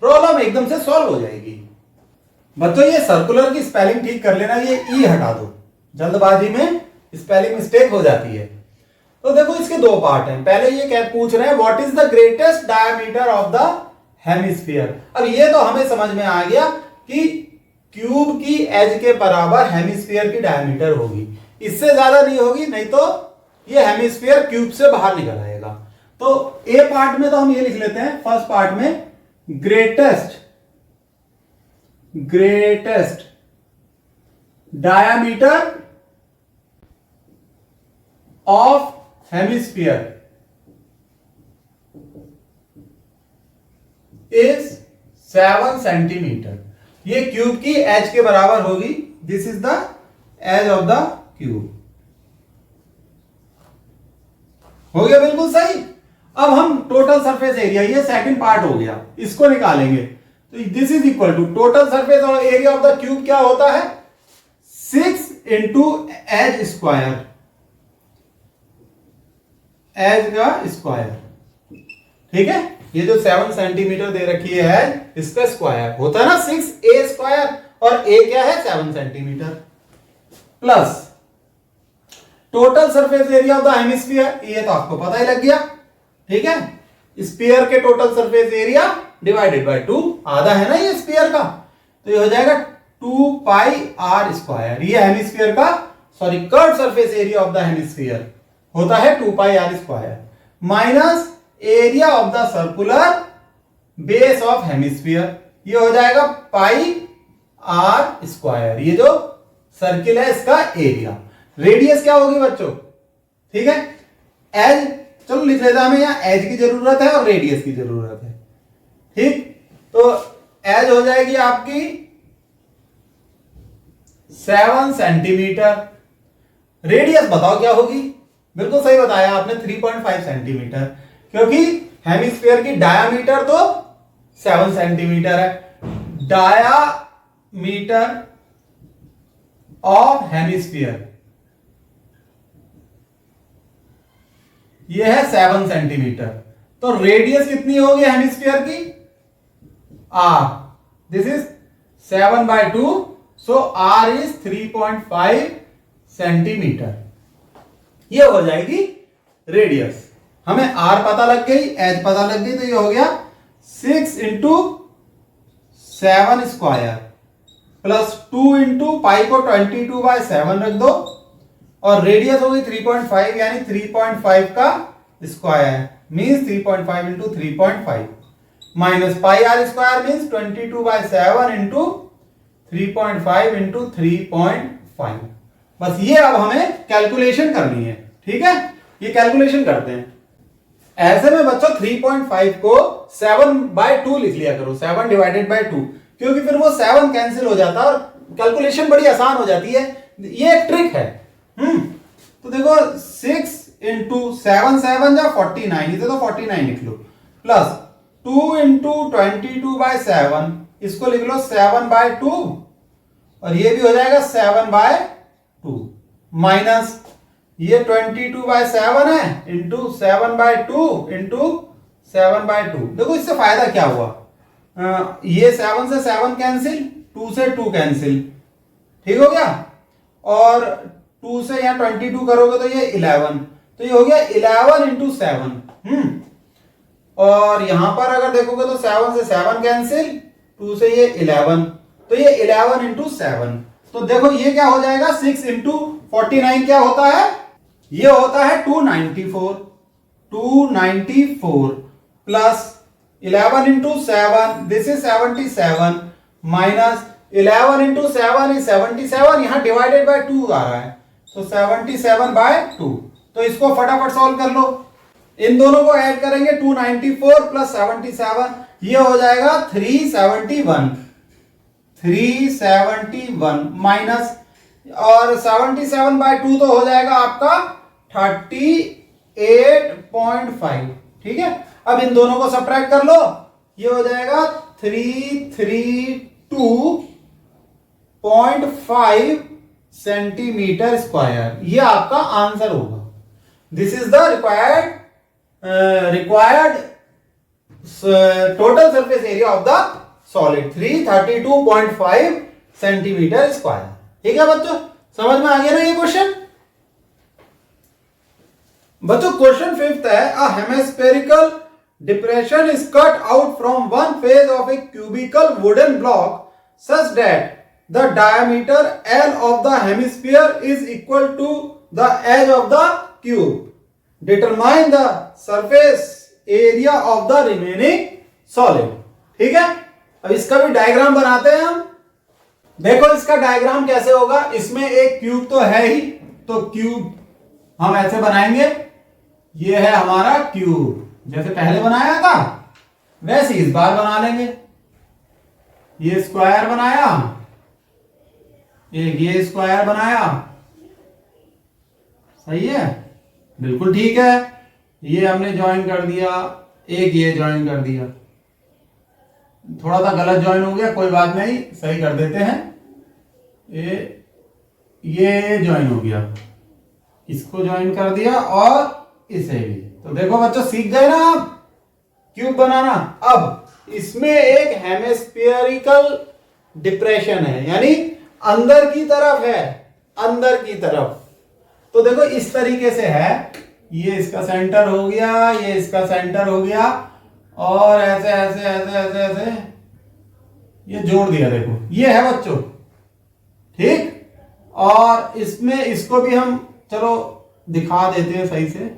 प्रॉब्लम एकदम से सॉल्व हो जाएगी। बच्चों ये सर्कुलर की स्पेलिंग ठीक कर लेना, ये ई हटा दो, जल्दबाजी में स्पेलिंग मिस्टेक हो जाती है। तो देखो इसके दो पार्ट हैं, पहले ये क्या पूछ रहे हैं, what is the greatest diameter of the hemisphere. अब ये तो हमें समझ में आ गया कि क्यूब की एज के बराबर हेमिस्फीयर की डायमीटर होगी, इससे ज्यादा नहीं होगी, नहीं तो ये हेमिस्फीयर क्यूब से बाहर निकल आएगा। तो ए पार्ट में तो हम ये लिख लेते हैं, फर्स्ट पार्ट में greatest diameter of hemisphere is 7 centimetre. ये क्यूब की एज के बराबर होगी। This is the edge of the cube. हो गया बिल्कुल सही। अब हम टोटल सरफेस एरिया, ये सेकंड पार्ट हो गया, इसको निकालेंगे। तो this is equal to total surface और एरिया ऑफ द क्यूब क्या होता है, 6 इंटू एज स्क्वायर, एज का स्क्वायर। ठीक है, ये जो 7 सेंटीमीटर दे रखी है एज, इसका स्क्वायर होता है ना 6a स्क्वायर, और a क्या है 7 centimetre, plus total surface area of the hemisphere, ये तो आपको पता ही लग गया। ठीक है, स्फीयर के total surface area divided by 2, आधा है ना ये स्फीयर का, तो ये हो जाएगा 2 पाई r स्क्वायर। ये हेमिस्फीयर का, sorry, curve surface area of the hemisphere होता है 2 pi r square, minus area of the circular base of hemisphere, ये हो जाएगा पाई r स्क्वायर। ये जो सर्किल है इसका एरिया। रेडियस क्या होगी बच्चों, ठीक है, एज, चलो लिख लेते हैं, हमें यहां एज की जरूरत है और रेडियस की जरूरत है। ठीक, तो एज हो जाएगी आपकी 7 सेंटीमीटर, रेडियस बताओ क्या होगी, बिल्कुल सही बताया आपने 3.5 सेंटीमीटर, क्योंकि हेमिस्फीयर की डायामीटर तो 7 सेंटीमीटर है। डायामीटर ऑफ हेमिस्फीयर ये है 7 सेंटीमीटर, तो रेडियस कितनी होगी हेमिस्फीयर की, r, this is 7/2, so r is 3.5 centimetre. ये हो जाएगी रेडियस। हमें r पता लग गई, एज पता लग गई, तो ये हो गया 6 इंटू 7 स्क्वायर प्लस 2 इंटू पाई को 22/7 रख दो, और रेडियस होगी 3.5, यानी 3.5 का square means 3.5 into 3.5 minus pi r square means 22/7 into 3.5 into 3.5। बस ये अब हमें कैलकुलेशन करनी है। ठीक है, ये कैलकुलेशन करते हैं। ऐसे में बच्चों 3.5 को 7/2 लिख लिया करो, 7 डिवाइडेड बाय 2, क्योंकि फिर वो 7 कैंसिल हो जाता है और कैलकुलेशन बड़ी आसान हो जाती है। ये एक ट्रिक है। तो देखो 6 इंटू 7 7 जा 49, इसे तो 49 लिख लो, प्लस 2 इंटू 22/7, इसको लिख लो 7/2, और ये भी हो जाएगा 7/2, माइनस ये 22/7 है इंटू 7/2 इंटू 7/2। देखो इससे फायदा क्या हुआ, ये 7 से 7 कैंसिल, 2 से 2 कैंसिल, ठीक हो गया, और 2 से यहां 22 करोगे तो ये 11, तो ये हो गया 11 इंटू 7। और यहां पर अगर देखोगे तो 7 से 7 कैंसिल, 2 से ये 11, तो ये 11 इंटू 7। तो देखो ये क्या हो जाएगा, 6 इंटू 49 क्या होता है, ये होता है 294, 294 plus 11 into 7, this is 77, minus 11 into 7 is 77, यहां डिवाइडेड बाय 2 आ रहा है, तो 77/2। तो इसको फटाफट सॉल्व कर लो, इन दोनों को ऐड करेंगे, 294 प्लस 77, ये हो जाएगा 371, 371 माइनस, और 77/2 तो हो जाएगा आपका 38.5। ठीक है, अब इन दोनों को सब्ट्रैक्ट कर लो, ये हो जाएगा 332.5 सेंटीमीटर स्क्वायर। ये आपका आंसर होगा। This is the required total surface area of the solid, 332.5 centimetre square. ठीक है बच्चों, समझ में आ गया ना ये क्वेश्चन। बच्चों क्वेश्चन 5th है, a hemispherical depression is cut out from one face of a cubical wooden block such that the diameter L of the hemisphere is equal to the edge of the cube. Determine the surface area of the remaining solid. ठीक है, अब इसका भी diagram बनाते हैं हम। देखो इसका डायग्राम कैसे होगा, इसमें एक क्यूब तो है ही, तो क्यूब हम ऐसे बनाएंगे, ये है हमारा क्यूब, जैसे पहले बनाया था वैसे इस बार बना लेंगे। ये स्क्वायर बनाया, एक ये स्क्वायर बनाया, सही है, बिल्कुल ठीक है। ये हमने ज्वाइन कर दिया, एक ये ज्वाइन कर दिया, थोड़ा सा गलत ज्वाइन हो गया, कोई बात नहीं, सही कर देते हैं। ये ज्वाइन हो गया, इसको ज्वाइन कर दिया और इसे भी। तो देखो बच्चों सीख गए ना आप क्यूब बनाना। अब इसमें एक हेमिस्फीयरिकल डिप्रेशन है, यानी अंदर की तरफ है, अंदर की तरफ। तो देखो इस तरीके से है, ये इसका सेंटर हो गया, ये इसका सेंटर हो गया, और ऐसे ऐसे ऐसे ऐसे ऐसे ये जोड़ दिया। देखो ये है बच्चों, ठीक। और इसमें इसको भी हम चलो दिखा देते हैं सही से,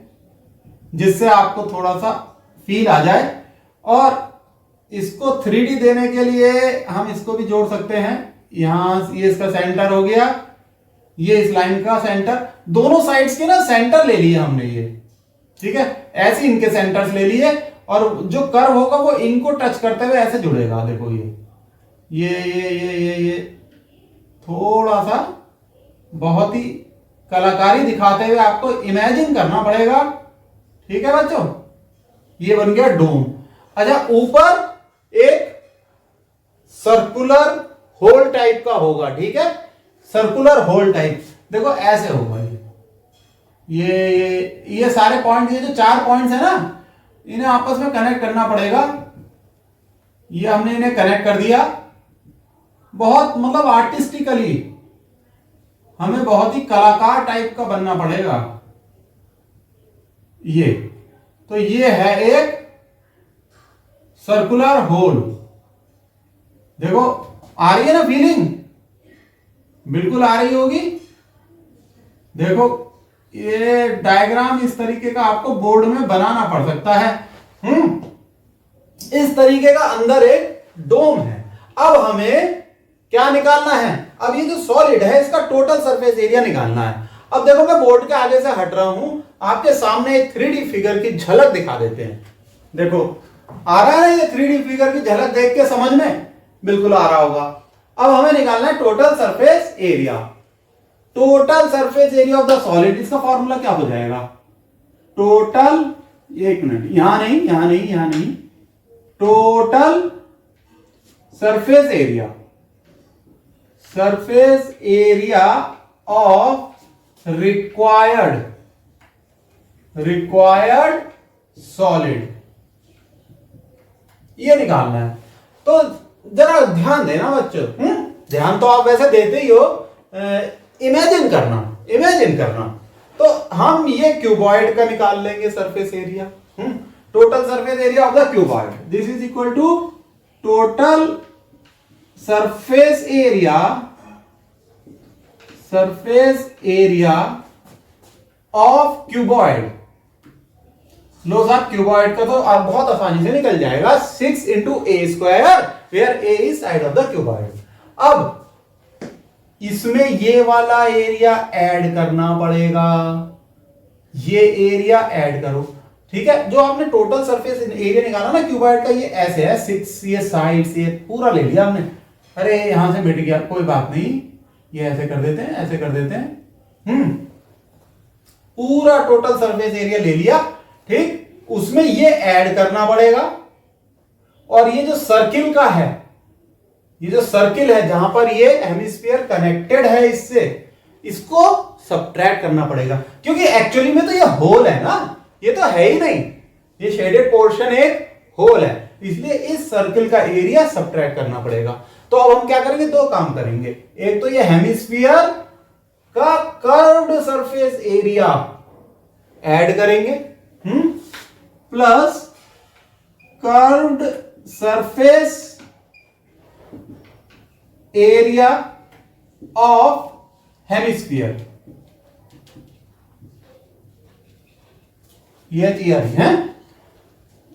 जिससे आपको थोड़ा सा फील आ जाए। और इसको 3D देने के लिए हम इसको भी जोड़ सकते हैं। यहां ये इसका सेंटर हो गया, ये इस लाइन का सेंटर, दोनों साइड्स के ना सेंटर ले लिए हमने ये, ठीक है, ऐसे इनके सेंटर्स ले लिए, और जो कर्व होगा वो इनको टच करते हुए ऐसे जुड़ेगा। देखो ये थोड़ा सा बहुत ही कलाकारी दिखाते हुए आपको इमेजिन करना पड़ेगा, ठीक है बच्चों। ये बन गया डोम। अच्छा, ऊपर एक सर्कुलर होल टाइप का होगा, ठीक है, सर्कुलर होल टाइप। देखो ऐसे होगा ये सारे पॉइंट, ये जो 4 पॉइंट्स है ना, इन्हें आपस में कनेक्ट करना पड़ेगा। ये हमने इन्हें कनेक्ट कर दिया, बहुत मतलब आर्टिस्टिकली, हमें बहुत ही कलाकार टाइप का बनना पड़ेगा ये। तो ये है एक सर्कुलर होल। देखो आ रही है ना फीलिंग, बिल्कुल आ रही होगी। देखो ये डायग्राम इस तरीके का आपको बोर्ड में बनाना पड़ सकता है। इस तरीके का अंदर एक डोम है। अब हमें क्या निकालना है, अब ये जो सॉलिड है इसका टोटल सरफेस एरिया निकालना है। अब देखो मैं बोर्ड के आगे से हट रहा हूं, आपके सामने एक 3D फिगर की झलक दिखा देते हैं। देखो आ रहा है ये 3D फिगर की झलक, देख के समझ में बिल्कुल आ रहा होगा। अब हमें निकालना है total surface area. Total surface area of the solid, इसका फॉर्मूला क्या हो जाएगा, टोटल, एक मिनट, यहां नहीं यहां नहीं यहां नहीं, total surface area, surface area of required solid, ये निकालना है। तो जरा ध्यान देना बच्चों, ध्यान तो आप वैसे देते ही हो, इमेजिन करना। तो हम ये क्यूबॉइड का निकाल लेंगे surface area. Total surface area of the cuboid, this is equal to total surface area of cuboid. लो साहब, क्यूबॉइड का तो आप बहुत आसानी से निकल जाएगा, 6 into a², where a is side of the cuboid. अब इसमें ये वाला एरिया ऐड करना पड़ेगा, ये एरिया ऐड करो, ठीक है। जो आपने टोटल सरफेस एरिया निकाला ना क्यूबॉइड का, ये ऐसे है 6, ये साइड से पूरा ले लिया हमने। अरे यहां से मिट गया, कोई बात नहीं, ये ऐसे कर देते हैं, ऐसे कर देते हैं। पूरा टोटल सरफेस एरिया ले लिया, ठीक। उसमें ये ऐड करना पड़ेगा, और ये जो सर्किल का है, ये जो सर्किल है जहां पर ये हेमिस्फीयर कनेक्टेड है इससे, इसको सब्ट्रैक्ट करना पड़ेगा, क्योंकि एक्चुअली में तो ये होल है ना, ये तो है ही नहीं, ये शेडेड पोर्शन एक होल है, इसलिए इस सर्किल का एरिया सब्ट्रैक्ट करना पड़ेगा। तो अब हम क्या करेंगे, 2 काम करेंगे। एक तो ये हेमिस्फीयर का कर्व्ड सरफेस एरिया ऐड करेंगे, plus curved surface area of hemisphere. ये थियरी है।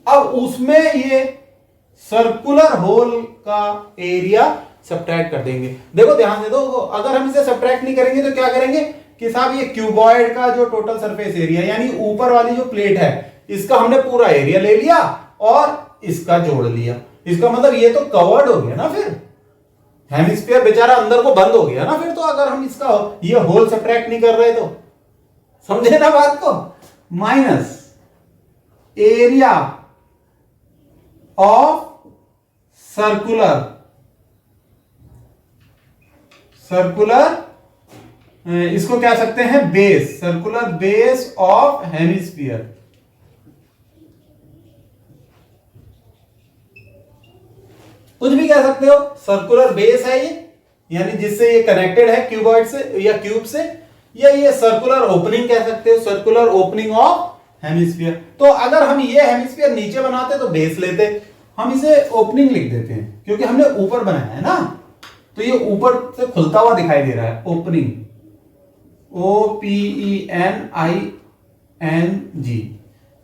अब उसमें ये सर्कुलर होल का एरिया सब्ट्रैक्ट कर देंगे। देखो ध्यान दे दो, अगर हम इसे सब्ट्रैक्ट नहीं करेंगे तो क्या करेंगे कि साहब ये क्यूबॉइड का जो टोटल सरफेस एरिया यानी ऊपर वाली जो प्लेट है इसका हमने पूरा एरिया ले लिया और इसका जोड़ लिया। इसका मतलब ये तो कवर्ड हो गया ना, फिर हेमिस्फीयर बेचारा अंदर को बंद हो गया ना फिर तो, अगर हम इसका ये होल सब्ट्रैक्ट नहीं कर रहे तो। समझे ना बात को? माइनस एरिया ऑफ सर्कुलर इसको क्या सकते हैं base, circular base of hemisphere. कुछ भी कह सकते हो, सर्कुलर बेस है ये, यानी जिससे ये कनेक्टेड है क्यूबॉइड से या क्यूब से, या ये सर्कुलर ओपनिंग कह सकते हो, सर्कुलर ओपनिंग ऑफ हेमिस्फीयर। तो अगर हम ये हेमिस्फीयर नीचे बनाते तो बेस लेते, हम इसे ओपनिंग लिख देते हैं क्योंकि हमने ऊपर बनाया है ना, तो ये ऊपर से खुलता हुआ दिखाई दे रहा है, opening, OPENING,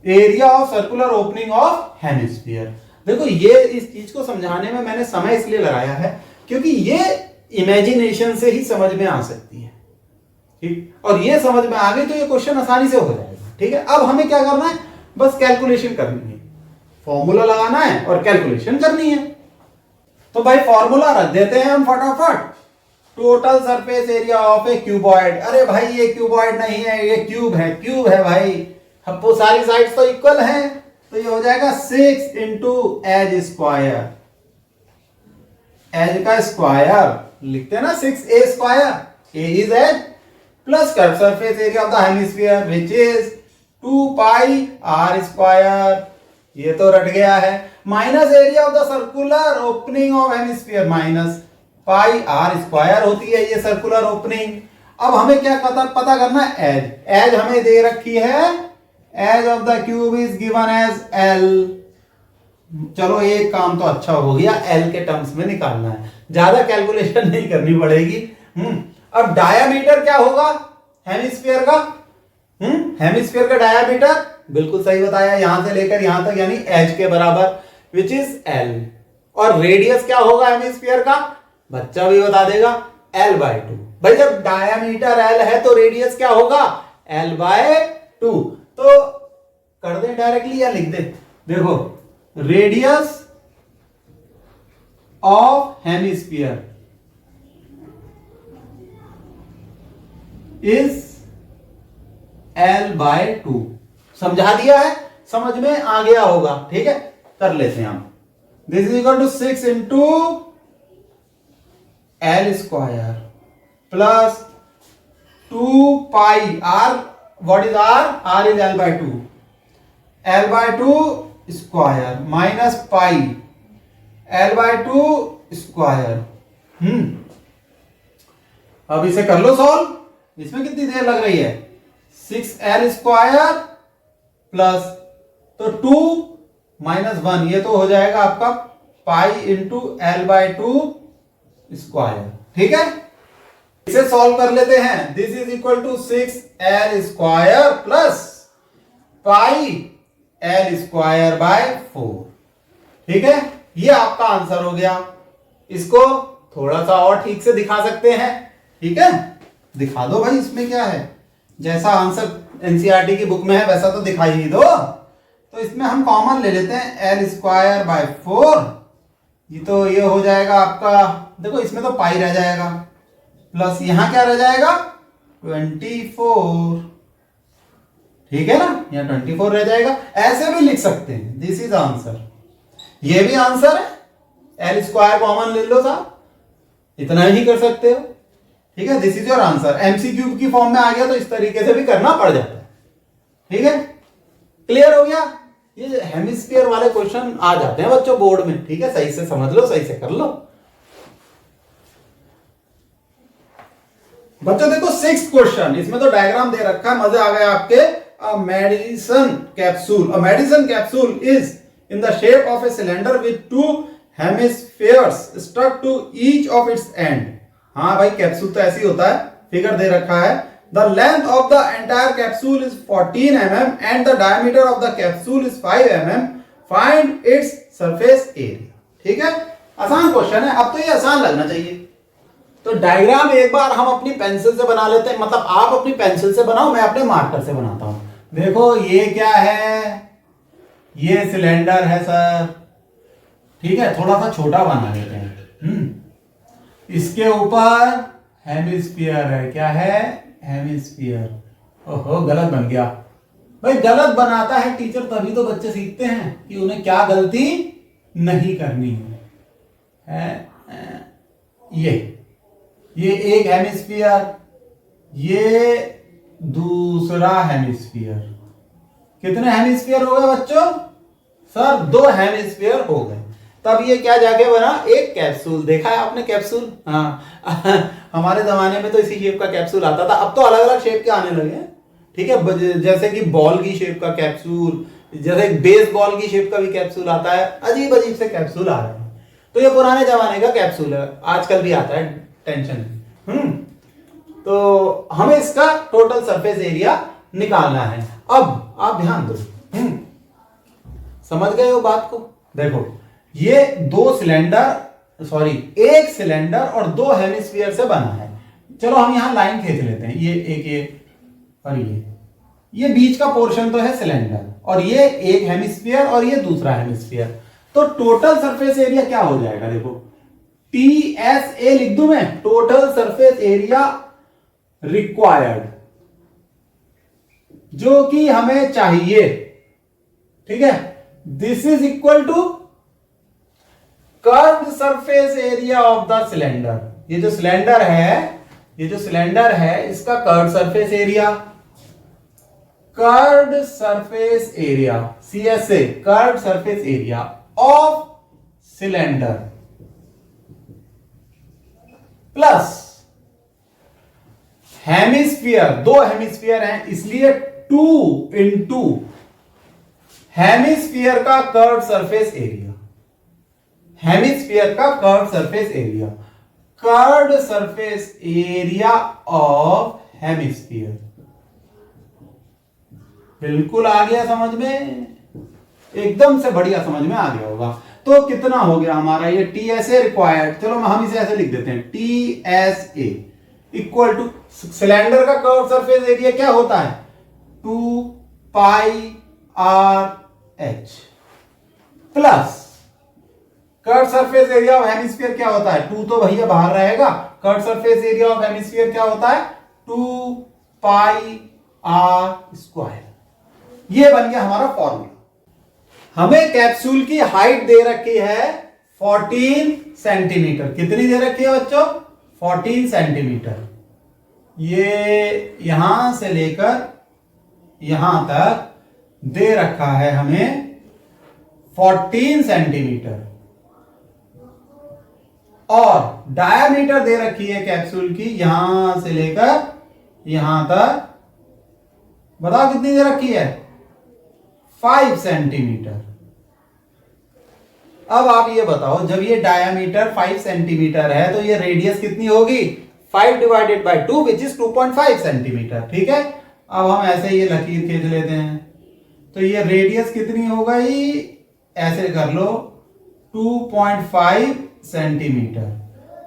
area of circular opening of hemisphere. देखो ये इस चीज को समझाने में मैंने समय इसलिए लगाया है क्योंकि ये इमेजिनेशन से ही समझ में आ सकती है, ठीक, और ये समझ में आ गई तो ये क्वेश्चन आसानी से हो जाएगा। ठीक है, अब हमें क्या करना है, बस कैलकुलेशन करनी है, फॉर्मूला लगाना है और कैलकुलेशन करनी है। तो भाई फॉर्मूला रख देते हैं हम फटाफट, total surface area of A cuboid. अरे भाई ये क्यूबॉइड नहीं है, ये क्यूब है, क्यूब है भाई, हमको सारी साइड्स तो इक्वल हैं, तो ये हो जाएगा 6 इंटू एज स्क्वायर, एज का स्क्वायर लिखते हैं ना 6a square, a is edge, plus कर surface area of the hemisphere which is 2 pi r square, ये तो रट गया है, minus area of the circular opening of hemisphere minus pi r square होती है ये सर्कुलर ओपनिंग। अब हमें क्या पता करना है, एज, एज हमें दे रखी है, edge of the cube is given edge l। चलो एक काम तो अच्छा हो गया, l के टर्म्स में निकालना है, ज्यादा कैलकुलेशन नहीं करनी पड़ेगी। अब डायामीटर क्या होगा हेमिस्फीयर का, हेमिस्फीयर का डायामीटर बिल्कुल सही बताया, यहां से लेकर यहां तक यानी एज के बराबर विच इज l, और रेडियस क्या होगा हेमिस्फीयर का, बच्चा भी बता देगा, l/2। भाई जब डायामीटर l है तो रेडियस क्या होगा, l/2। तो कर दे डायरेक्टली या लिख दे, देखो radius of hemisphere is l/2। समझा दिया है, समझ में आ गया होगा, ठीक है, कर लेते हैं हम। This is equal to 6 into l square plus 2 pi r, what is r is l/2, l/2 square minus pi l/2 square. अब इसे कर लो सॉल्व, इसमें कितनी देर लग रही है, 6l स्क्वायर प्लस तो 2 माइनस 1, ये तो हो जाएगा आपका पाई इंटू l/2 स्क्वायर। ठीक है, इसे सॉल्व कर लेते हैं। This is equal to 6l square plus pi l square by 4। ठीक है, ये आपका आंसर हो गया। इसको थोड़ा सा और ठीक से दिखा सकते हैं, ठीक है, दिखा दो भाई, इसमें क्या है, जैसा आंसर एनसीईआरटी की बुक में है वैसा तो दिखाई ही दो। तो इसमें हम कॉमन ले लेते हैं l स्क्वायर बाय 4, ये तो ये हो जाएगा आपका, देखो इसमें तो पाई रह जाएगा, प्लस यहां क्या रह जाएगा 24, ठीक है ना, यहां 24 रह जाएगा। ऐसे भी लिख सकते हैं, दिस इज आंसर, ये भी आंसर है, l स्क्वायर कॉमन ले लो साहब, इतना ही कर सकते हो। ठीक है, this is your answer. MCQ की फॉर्म में आ गया तो इस तरीके से भी करना पड़ जाता है। ठीक है, क्लियर हो गया। ये हेमिस्फीयर वाले क्वेश्चन आ जाते हैं बच्चों बोर्ड में, ठीक है, सही से समझ लो, सही से कर लो बच्चों। देखो 6th क्वेश्चन, इसमें तो डायग्राम दे रखा है, मजे आ गए आपके। A medicine capsule is in the shape of a cylinder with 2 hemispheres stuck to each of its end। हाँ भाई, कैप्सूल तो ऐसे ही होता है, फिगर दे रखा है, the length of the entire capsule is 14 mm and the diameter of the capsule is 5 mm, find its surface area. ठीक है, आसान क्वेश्चन है, अब तो ये आसान लगना चाहिए। तो डायग्राम एक बार हम अपनी पेंसिल से बना लेते हैं, मतलब आप अपनी पेंसिल से बनाओ, मैं अपने मार्कर से बनाता हूं। देखो ये क्या है, ये सिलेंडर है सर, ठीक है, थोड़ा सा छोटा बना लेते हैं। इसके ऊपर हेमिस्फीयर है, क्या है, हेमिस्फीयर। ओहो गलत बन गया भाई, गलत बनाता है टीचर तभी तो बच्चे सीखते हैं कि उन्हें क्या गलती नहीं करनी है। ये एक हेमिस्फीयर, ये दूसरा हेमिस्फीयर। कितने हेमिस्फीयर हो गए बच्चों? सर 2 हेमिस्फीयर हो गए। तब ये क्या जाके बना, एक कैप्सूल। देखा है आपने कैप्सूल? हाँ हमारे जमाने में तो इसी शेप का कैप्सूल आता था, अब तो अलग अलग शेप के आने लगे हैं। ठीक है, जैसे कि बॉल की शेप का कैप्सूल, जैसे बेसबॉल की शेप का भी कैप्सूल आता है, अजीब अजीब से कैप्सूल आ रहे हैं। तो ये पुराने जमाने का कैप्सूल है, आजकल भी आता है, टेंशन। तो हमें इसका टोटल सरफेस एरिया निकालना है। अब आप ध्यान दो, समझ गए हो बात को? देखो ये एक सिलेंडर और 2 हेमिस्फीयर से बना है। चलो हम यहां लाइन खींच लेते हैं, ये और ये बीच का पोर्शन तो है सिलेंडर, और ये एक हेमिस्फीयर और ये दूसरा हेमिस्फीयर। तो टोटल सरफेस एरिया क्या हो जाएगा? देखो TSA लिख दूं मैं, टोटल सरफेस एरिया रिक्वायर्ड, जो कि हमें चाहिए। ठीक है, this is equal to curved surface area of the cylinder. ये जो सिलेंडर है इसका curved surface area, CSA, curved surface area of cylinder plus hemisphere, 2 hemisphere हैं इसलिए 2 इंटू हेमिस्फीयर का curved surface area, curved surface area of hemisphere. बिल्कुल आ गया समझ में, एकदम से बढ़िया समझ में आ गया होगा। तो कितना हो गया हमारा ये TSA रिक्वायर्ड, चलो हम इसे ऐसे लिख देते हैं, TSA इक्वल टू सिलेंडर का कर्व सरफेस एरिया क्या होता है, 2 पाई RH plus curve surface area of hemisphere क्या होता है, 2 तो भैया बाहर रहेगा, curve surface area of hemisphere क्या होता है, 2 पाई R²। ये बन गया हमारा फॉर्मूला। हमें कैप्सूल की हाइट दे रखी है 14 सेंटीमीटर। कितनी दे रखी है बच्चों? 14 सेंटीमीटर। ये यहां से लेकर यहां तक दे रखा है हमें 14 सेंटीमीटर, और डायामीटर दे रखी है कैप्सूल की यहां से लेकर यहां तक, बताओ कितनी दे रखी है, 5 सेंटीमीटर। अब आप ये बताओ, जब ये डायामीटर 5 सेंटीमीटर है तो ये रेडियस कितनी होगी, 5 divided by 2 which is 2.5 centimetre. ठीक है, अब हम ऐसे ये लकीर खींच लेते हैं, तो ये रेडियस कितनी हो गई, ऐसे कर लो 2.5 सेंटीमीटर।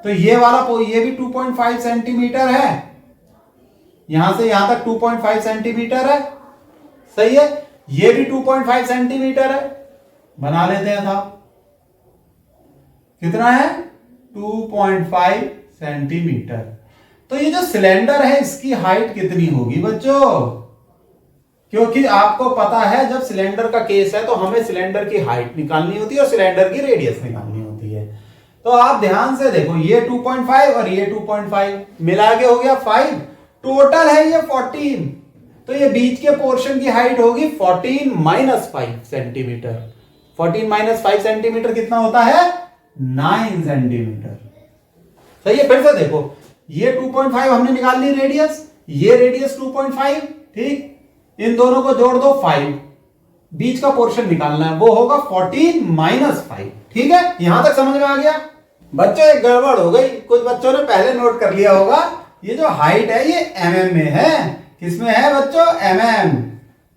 तो ये वाला ये भी 2.5 सेंटीमीटर है, यहां से यहां तक 2.5 सेंटीमीटर है, सही है। ये भी 2.5 सेंटीमीटर है, बना लेते हैं साहब, कितना है 2.5 सेंटीमीटर। तो ये जो सिलेंडर है इसकी हाइट कितनी होगी बच्चों, क्योंकि आपको पता है जब सिलेंडर का केस है तो हमें सिलेंडर की हाइट निकालनी होती है और सिलेंडर की रेडियस निकालनी होती है। तो आप ध्यान से देखो, ये 2.5 और ये 2.5 मिला के हो गया 5, टोटल है ये 14। तो ये बीच के पोर्शन की हाइट होगी 14 माइनस 5 सेंटीमीटर। 14 माइनस 5 सेंटीमीटर कितना होता है, 9 सेंटीमीटर। सही है, फिर से देखो, ये 2.5 हमने निकाल ली रेडियस, ये रेडियस 2.5, ठीक, इन दोनों को जोड़ दो 5, बीच का पोर्शन निकालना है, वो होगा 14 माइनस 5। ठीक है, यहां तक समझ में आ गया? बच्चों एक गड़बड़ हो गई, कुछ बच्चों ने पहले नोट कर लिया होगा ये जो हाइट है ये mm में है। किसमें है बच्चों? mm।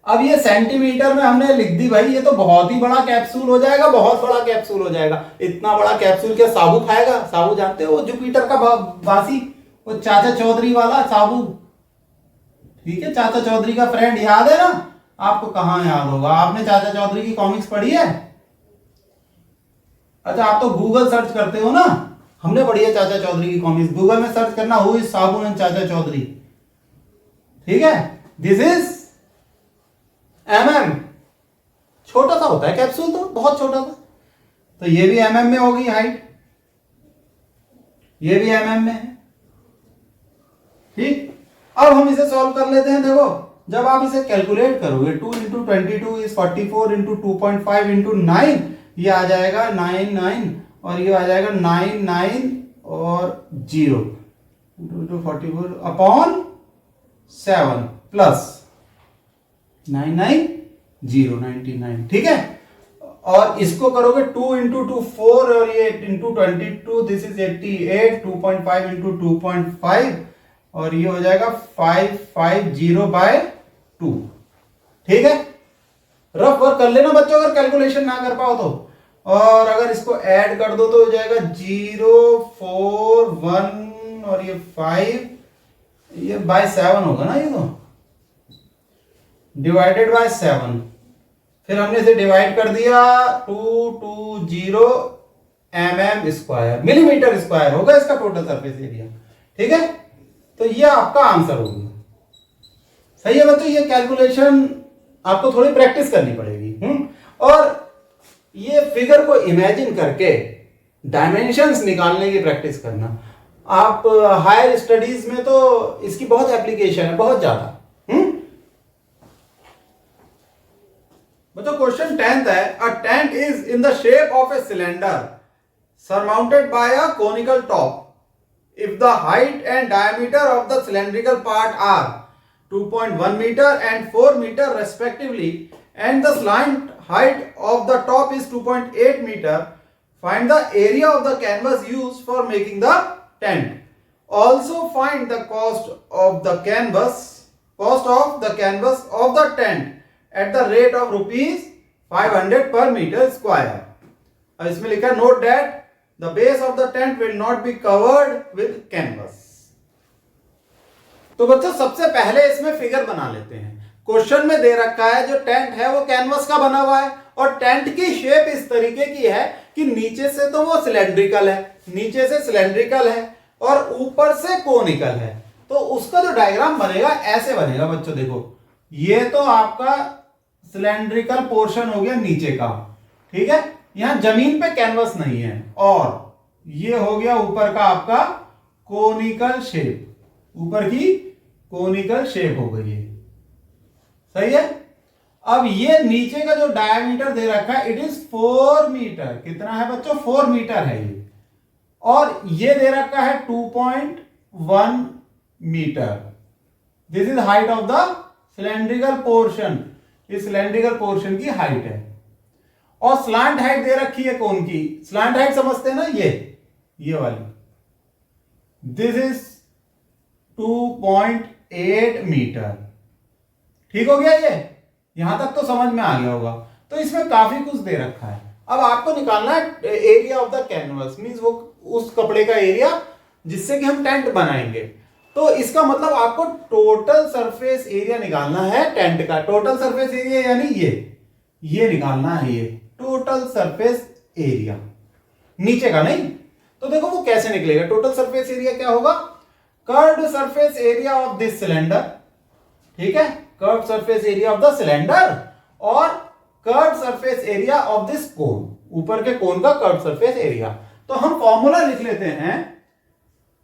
अब ये सेंटीमीटर में हमने लिख दी भाई, ये तो बहुत ही बड़ा कैप्सूल हो जाएगा, बहुत बड़ा कैप्सूल हो जाएगा। इतना बड़ा कैप्सूल क्या साबू खाएगा? साबू जानते हो, वो जुपिटर का बासी, वो चाचा चौधरी वाला साबू। ठीक है, चाचा चौधरी का फ्रेंड, याद है ना आपको? कहां याद होगा, आपने चाचा चौधरी की कॉमिक्स पढ़ी है? अच्छा, आप तो गूगल सर्च करते हो ना, हमने पढ़ी है चाचा चौधरी की कॉमिक्स। गूगल में सर्च करना हु इज साबू एंड चाचा चौधरी। ठीक है, दिस इज mm। छोटा सा होता है कैप्सूल, तो बहुत छोटा सा। तो ये भी mm में होगी हाइट, ये भी mm में है। ठीक, अब हम इसे सॉल्व कर लेते हैं। देखो, जब आप इसे कैलकुलेट करोगे 2 इंटू 22 इज 44 इंटू 2.5 इंटू 9, ये आ जाएगा 99 और ये आ जाएगा 99 और 0 इंटू 44 अपॉन 7 प्लस 99 ठीक है। और इसको करोगे 2 इंटू 2 4 और ये इंटू 22, दिस इज 88, 2.5 इंटू 2.5 और ये हो जाएगा 550/2। ठीक है, रफ वर्क कर लेना बच्चों अगर कैलकुलेशन ना कर पाओ तो। और अगर इसको ऐड कर दो तो हो जाएगा 0 4 1 और ये 5, ये बाय 7 होगा ना, ये तो डिवाइडेड बाय 7। फिर हमने इसे डिवाइड कर दिया 220 mm स्क्वायर, मिलीमीटर स्क्वायर होगा इसका टोटल सरफेस एरिया। ठीक है, तो ये आपका आंसर हो गया। सही है बच्चों, ये कैलकुलेशन आपको थोड़ी प्रैक्टिस करनी पड़ेगी। और ये फिगर को इमेजिन करके डायमेंशंस निकालने की प्रैक्टिस करना। आप हायर स्टडीज में तो इसकी बहुत एप्लीकेशन है, बहुत ज्यादा। बच्चों क्वेश्चन 10th है, a tent is in the shape of a cylinder surmounted by a conical top. If the height and diameter of the cylindrical part are 2.1 meter and 4 meter respectively, and the slant height of the top is 2.8 meter, find the area of the canvas used for making the tent. Also find the cost of the canvas of the tent at the rate of rupees 500 per meter square. अब इसमें लिखा है note that the base of the tent will not be covered with canvas. तो बच्चों सबसे पहले इसमें figure बना लेते हैं। क्वेश्चन में दे रखा है जो टेंट है वो कैनवस का बना हुआ है और टेंट की शेप इस तरीके की है कि नीचे से तो वो सिलेंड्रिकल है, नीचे से सिलेंड्रिकल है और ऊपर से कोनिकल है। तो उसका जो डायग्राम बनेगा ऐसे बनेगा बच्चों। देखो, ये तो आपका सिलेंड्रिकल पोर्शन हो गया नीचे का, ठीक है, यहां जमीन पे कैनवस नहीं है। और ये हो गया ऊपर का आपका कोनिकल शेप, ऊपर की कोनिकल शेप हो गई है। सही है। अब ये नीचे का जो डायमीटर दे रखा है इट इज 4 मीटर। कितना है बच्चों? 4 मीटर है ये। और ये दे रखा है 2.1 metre. This is height of the cylindrical portion. इस सिलेंड्रिकल पोर्शन की हाइट है। और स्लांट हाइट दे रखी है कौन की? स्लांट हाइट समझते हैं ना, ये वाली। This is 2.8 metre. ठीक हो गया? ये यहां तक तो समझ में आ गया होगा। तो इसमें काफी कुछ दे रखा है। अब आपको निकालना है area of the canvas, means वो उस कपड़े का एरिया जिससे कि हम टेंट बनाएंगे। तो इसका मतलब आपको टोटल सरफेस एरिया निकालना है टेंट का। टोटल सरफेस एरिया यानी ये निकालना है, ये टोटल सरफेस एरिया, नीचे का नहीं। तो देखो वो कैसे निकलेगा। टोटल सरफेस एरिया क्या होगा? Curved surface area of this cylinder. ठीक है, curved surface area of the cylinder और curved surface area of this cone, ऊपर के कोन का कर्व्ड सरफेस एरिया। तो हम फॉर्मूला लिख लेते हैं,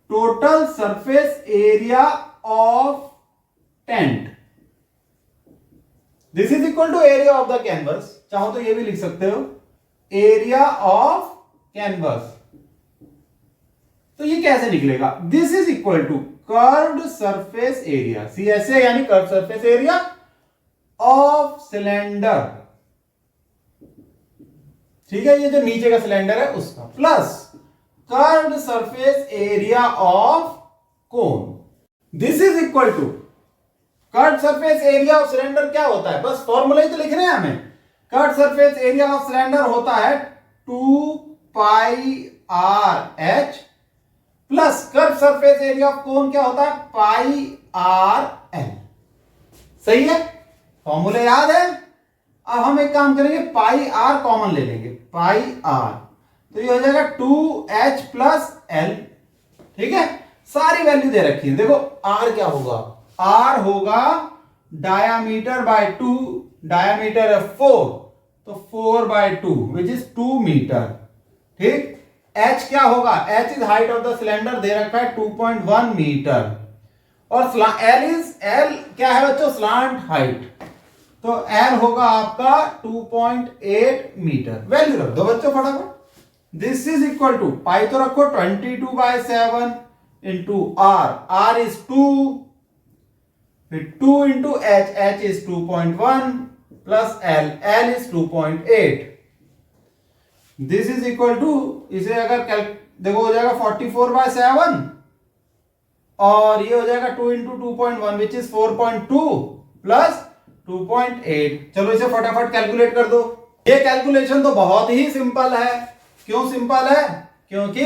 total surface area of tent this is equal to area of the canvas. चाहो तो ये भी लिख सकते हो, एरिया ऑफ कैनवस। तो ये कैसे निकलेगा? This is equal to curved surface area, CSA यानी curved surface area of cylinder. ठीक है, ये जो नीचे का सिलेंडर है उसका, plus curved surface area of cone. This is equal to curved surface area of cylinder क्या होता है, बस फॉर्मूला ही तो लिख रहे हैं हमें। Curved surface area of cylinder होता है 2 pi r h plus curved surface area of cone क्या होता है, पाई आर एल। सही है, फॉर्मूला याद है। अब हम एक काम करेंगे, पाई आर कॉमन ले लेंगे, पाई आर, तो ये हो जाएगा 2h प्लस एल। ठीक है, सारी वैल्यू दे रखी है। देखो आर क्या होगा, आर होगा डायामीटर बाय 2, डायामीटर है 4, तो 4/2 विच इज 2 मीटर। ठीक, h क्या होगा, h is height of the cylinder, दे रखा है 2.1 मीटर, और एल क्या है बच्चों, स्लांट हाइट, तो एल होगा आपका 2.8 मीटर। वैल्यू रख दो बच्चों फटाफट। This is equal to, pi तो रखो 22/7 इंटू आर इज 2, फिर 2 into h is 2.1 plus l is 2.8। This is equal to, इसे अगर देखो हो जाएगा 44/7 और ये हो जाएगा 2 इंटू 2.1 विच इज 4.2 प्लस 2.8। चलो इसे फटाफट कैलकुलेट कर दो। ये कैलकुलेशन तो बहुत ही सिंपल है। क्यों सिंपल है, क्योंकि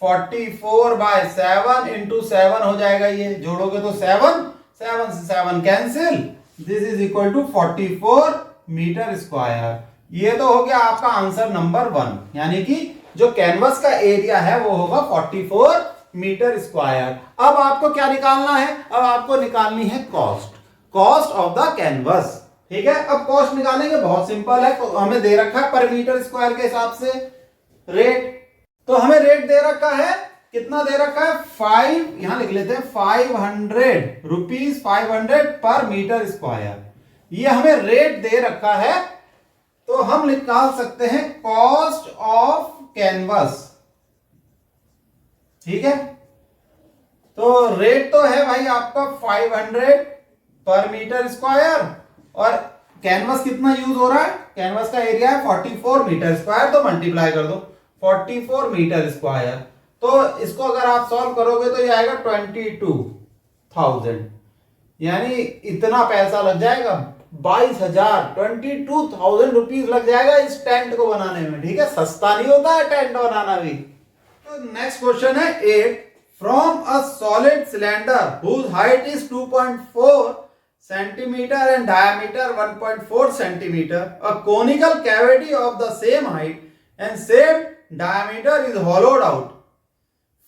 44/7 इंटू 7 हो जाएगा, ये जोड़ोगे तो 7 से 7 cancel, this is equal to 44 metre square. ये तो हो गया आपका आंसर नंबर 1, यानी कि जो कैनवस का एरिया है वो होगा 44 मीटर स्क्वायर। अब आपको क्या निकालना है, अब आपको निकालनी है कॉस्ट ऑफ द कैनवस। ठीक है, अब कॉस्ट निकालेंगे, बहुत सिंपल है। तो हमें दे रखा है पर मीटर स्क्वायर के हिसाब से रेट, तो हमें रेट दे रखा है, कितना दे रखा है, 5, यहां लिख लेते हैं 500 रुपीज, 500 पर मीटर स्क्वायर, ये हमें रेट दे रखा है। तो हम निकाल सकते हैं कॉस्ट ऑफ कैनवस। ठीक है, तो रेट तो है भाई आपका 500 पर मीटर स्क्वायर, और कैनवस कितना यूज हो रहा है, कैनवस का एरिया है 44 मीटर स्क्वायर, तो मल्टीप्लाई कर दो 44 मीटर स्क्वायर। तो इसको अगर आप सॉल्व करोगे तो ये आएगा 22,000, यानी इतना पैसा लग जाएगा, 22,000, 22,000 रुपीज लग जाएगा इस टेंट को बनाने में। ठीक है, सस्ता नहीं होता है टेंट बनाना भी। तो नेक्स्ट क्वेश्चन है 8, from a solid cylinder whose height is 2.4 centimeter and diameter 1.4 centimeter, a conical cavity of the same height and same diameter is hollowed out.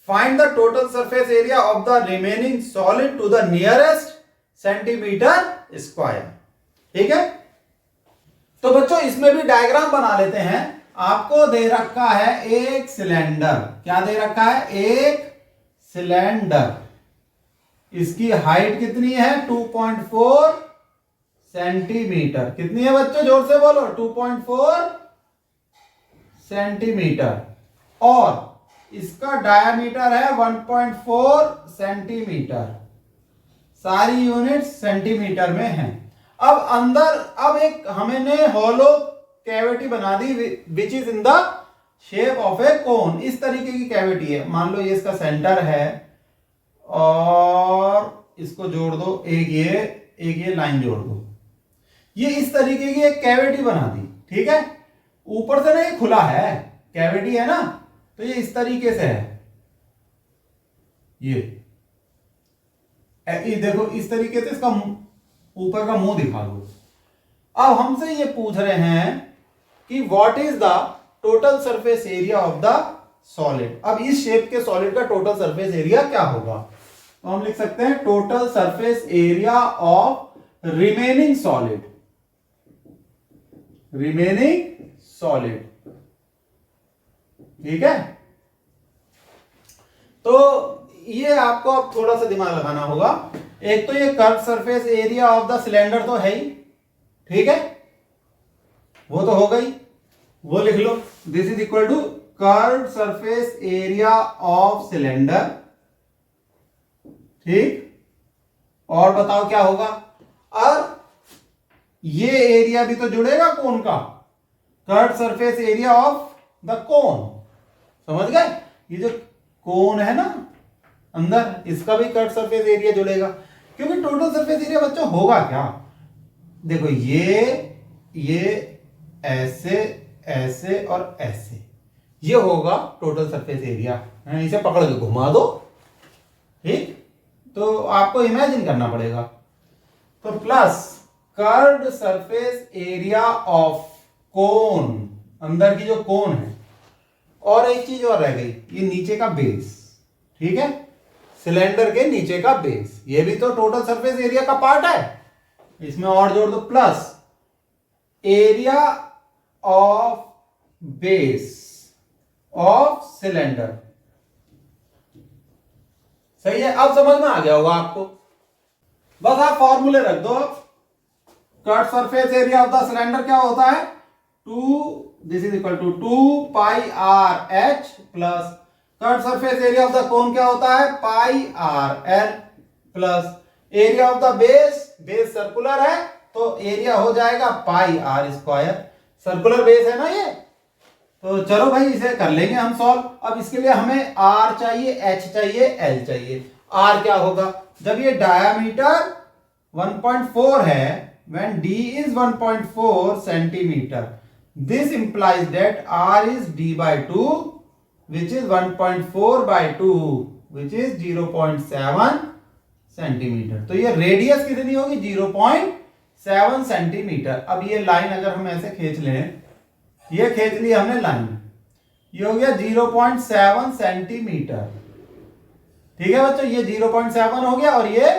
Find the total surface area of the remaining solid to the nearest centimeter square. ठीक है, तो बच्चों इसमें भी diagram बना लेते हैं। आपको दे रखा है एक सिलेंडर, क्या दे रखा है, एक सिलेंडर, इसकी हाइट कितनी है 2.4 सेंटीमीटर, कितनी है बच्चों, जोर से बोलो, 2.4 सेंटीमीटर, और इसका डायामीटर है 1.4 सेंटीमीटर, सारी यूनिट सेंटीमीटर में है। अब अंदर, अब एक हमने हॉलो कैविटी बना दी which is in the shape of a cone. इस तरीके की कैविटी है, मान लो ये इसका सेंटर है, और इसको जोड़ दो, एक ये लाइन जोड़ दो, ये इस तरीके की एक कैविटी बना दी। ठीक है, ऊपर से ना ये खुला है, कैविटी है ना, तो ये इस तरीके से है, ये देखो इस तरीके से इसका ऊपर का मुंह दिखा दो। अब हमसे ये पूछ रहे हैं कि what is the total surface area of the solid. अब इस शेप के सॉलिड का टोटल सरफेस एरिया क्या होगा, तो हम लिख सकते हैं total surface area of remaining solid, ठीक है। तो ये आपको अब थोड़ा सा दिमाग लगाना होगा। एक तो ये curve surface area of the cylinder तो है ही, ठीक है, वो तो हो गई, वो लिख लो, this is equal to curve surface area of cylinder. ठीक, और बताओ क्या होगा, और ये एरिया भी तो जुड़ेगा कोन का, curve surface area of the कोन, समझ गए, ये जो कोन है ना, अंदर इसका भी कट सरफेस एरिया जुड़ेगा, क्योंकि टोटल सरफेस एरिया बच्चों होगा क्या, देखो ये ऐसे ऐसे और ऐसे, ये होगा टोटल सरफेस एरिया। इसे पकड़ के घुमा दो, ठीक, तो आपको इमेजिन करना पड़ेगा। तो plus curved surface area of कोन, अंदर की जो कोन है, और एक चीज और रह गई, ये नीचे का बेस, ठीक है, सिलेंडर के नीचे का बेस, ये भी तो टोटल सरफेस एरिया का पार्ट है, इसमें और जोड़ दो, plus area of base of cylinder. सही है, अब समझ में आ गया होगा आपको। बस आप फॉर्मूले रख दो। Curved surface area of the cylinder क्या होता है, this is equal to 2 pi r h, plus curved surface area of the cone क्या होता है, pi r L, plus area of the base circular है तो एरिया हो जाएगा pi r square, circular base है ना ये। तो चलो भाई इसे कर लेंगे हम सॉल्व। अब इसके लिए हमें आर चाहिए, एच चाहिए, एल चाहिए। आर क्या होगा, जब ये डायामीटर 1.4 है, when d is 1.4 centimeter, this implies that r is d by 2, which is 1.4 by 2, which is 0.7 centimetre. तो ये रेडियस कितनी होगी, 0.7 सेंटीमीटर। अब ये लाइन अगर हम ऐसे खींच लें, ये खींच ली हमने लाइन, ये हो गया 0.7 सेंटीमीटर, ठीक है बच्चों, ये 0.7 हो गया और ये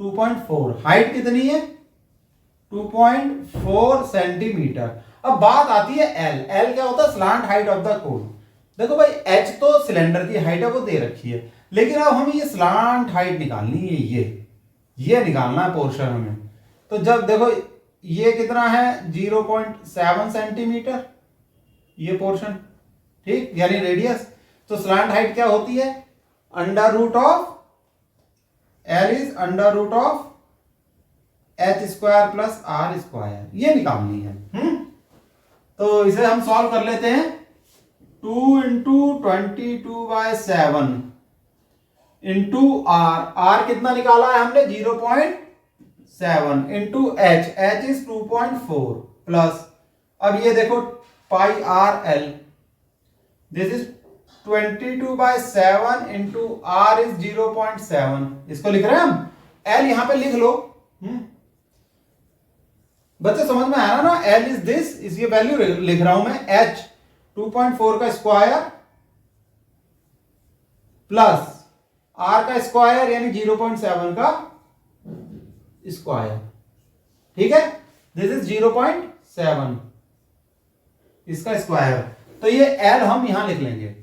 2.4, हाइट कितनी है 2.4 सेंटीमीटर। अब बात आती है एल। एल क्या होता है, स्लांट हाइट ऑफ द कोन। देखो भाई एच तो सिलेंडर की हाइट है, वो दे रखी है, लेकिन अब हमें ये स्लांट हाइट निकालनी है, ये निकालना है पोर्शन हमें। तो जब देखो ये कितना है 0.7 सेंटीमीटर, ये पोर्शन, ठीक, यानी रेडियस। तो स्लांट हाइट क्या होती है, under root of l is under root of h square plus r square, ये निकालनी है। तो इसे हम सॉल्व कर लेते हैं। 2 इंटू 22/7 इंटू आर कितना निकाला है हमने 0.7 इंटू एच इज 2.4 प्लस, अब ये देखो pi r L, this is 22/7 into r is 0.7, इसको लिख रहे हैं हम, एल यहां पे लिख लो। बच्चे समझ में आया ना, एल इज दिस, इसकी वैल्यू लिख रहा हूं मैं, एच 2.4 का स्क्वायर प्लस आर का स्क्वायर यानी 0.7 का स्क्वायर, ठीक है, दिस इज 0.7 इसका स्क्वायर। तो ये एल हम यहां लिख लेंगे,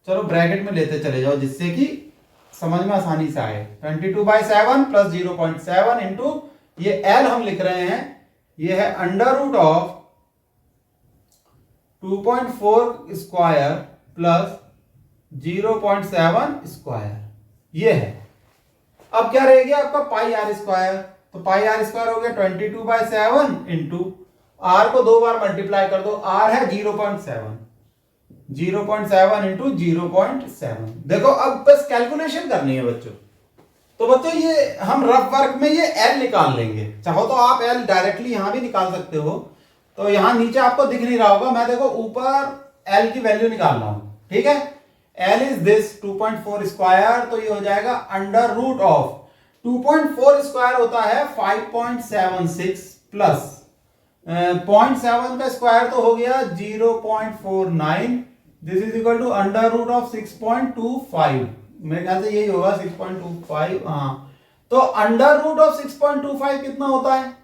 चलो ब्रैकेट में लेते चले जाओ जिससे कि समझ में आसानी से आए। 22/7 प्लस 0.7 इंटू ये एल हम लिख रहे हैं, ये है under root of 2.4 square plus 0.7 square, ये है। अब क्या रह गया आपका पाई आर स्क्वायर, तो पाई आर स्क्वायर हो गया 22/7 इंटू आर को 2 बार मल्टीप्लाई कर दो, आर है 0.7 इंटू 0.7। देखो अब बस कैलकुलेशन करनी है बच्चों। तो बच्चों ये हम रफ वर्क में ये एल निकाल लेंगे, चाहो तो आप एल डायरेक्टली यहां भी निकाल सकते हो। तो यहां नीचे आपको दिख नहीं रहा होगा, मैं देखो ऊपर एल की वैल्यू निकाल रहा हूं, ठीक है। एल इज दिस 2.4 स्क्वायर, तो ये हो जाएगा अंडर रूट ऑफ 2.4 स्क्वायर होता है 5.76 प्लस 0.7 का स्क्वायर तो हो गया 0.49, this is equal to under root of 6.25, मेरे ख्याल से यही होगा 6.25, हाँ। तो अंडर रूट ऑफ 6.25 कितना होता है,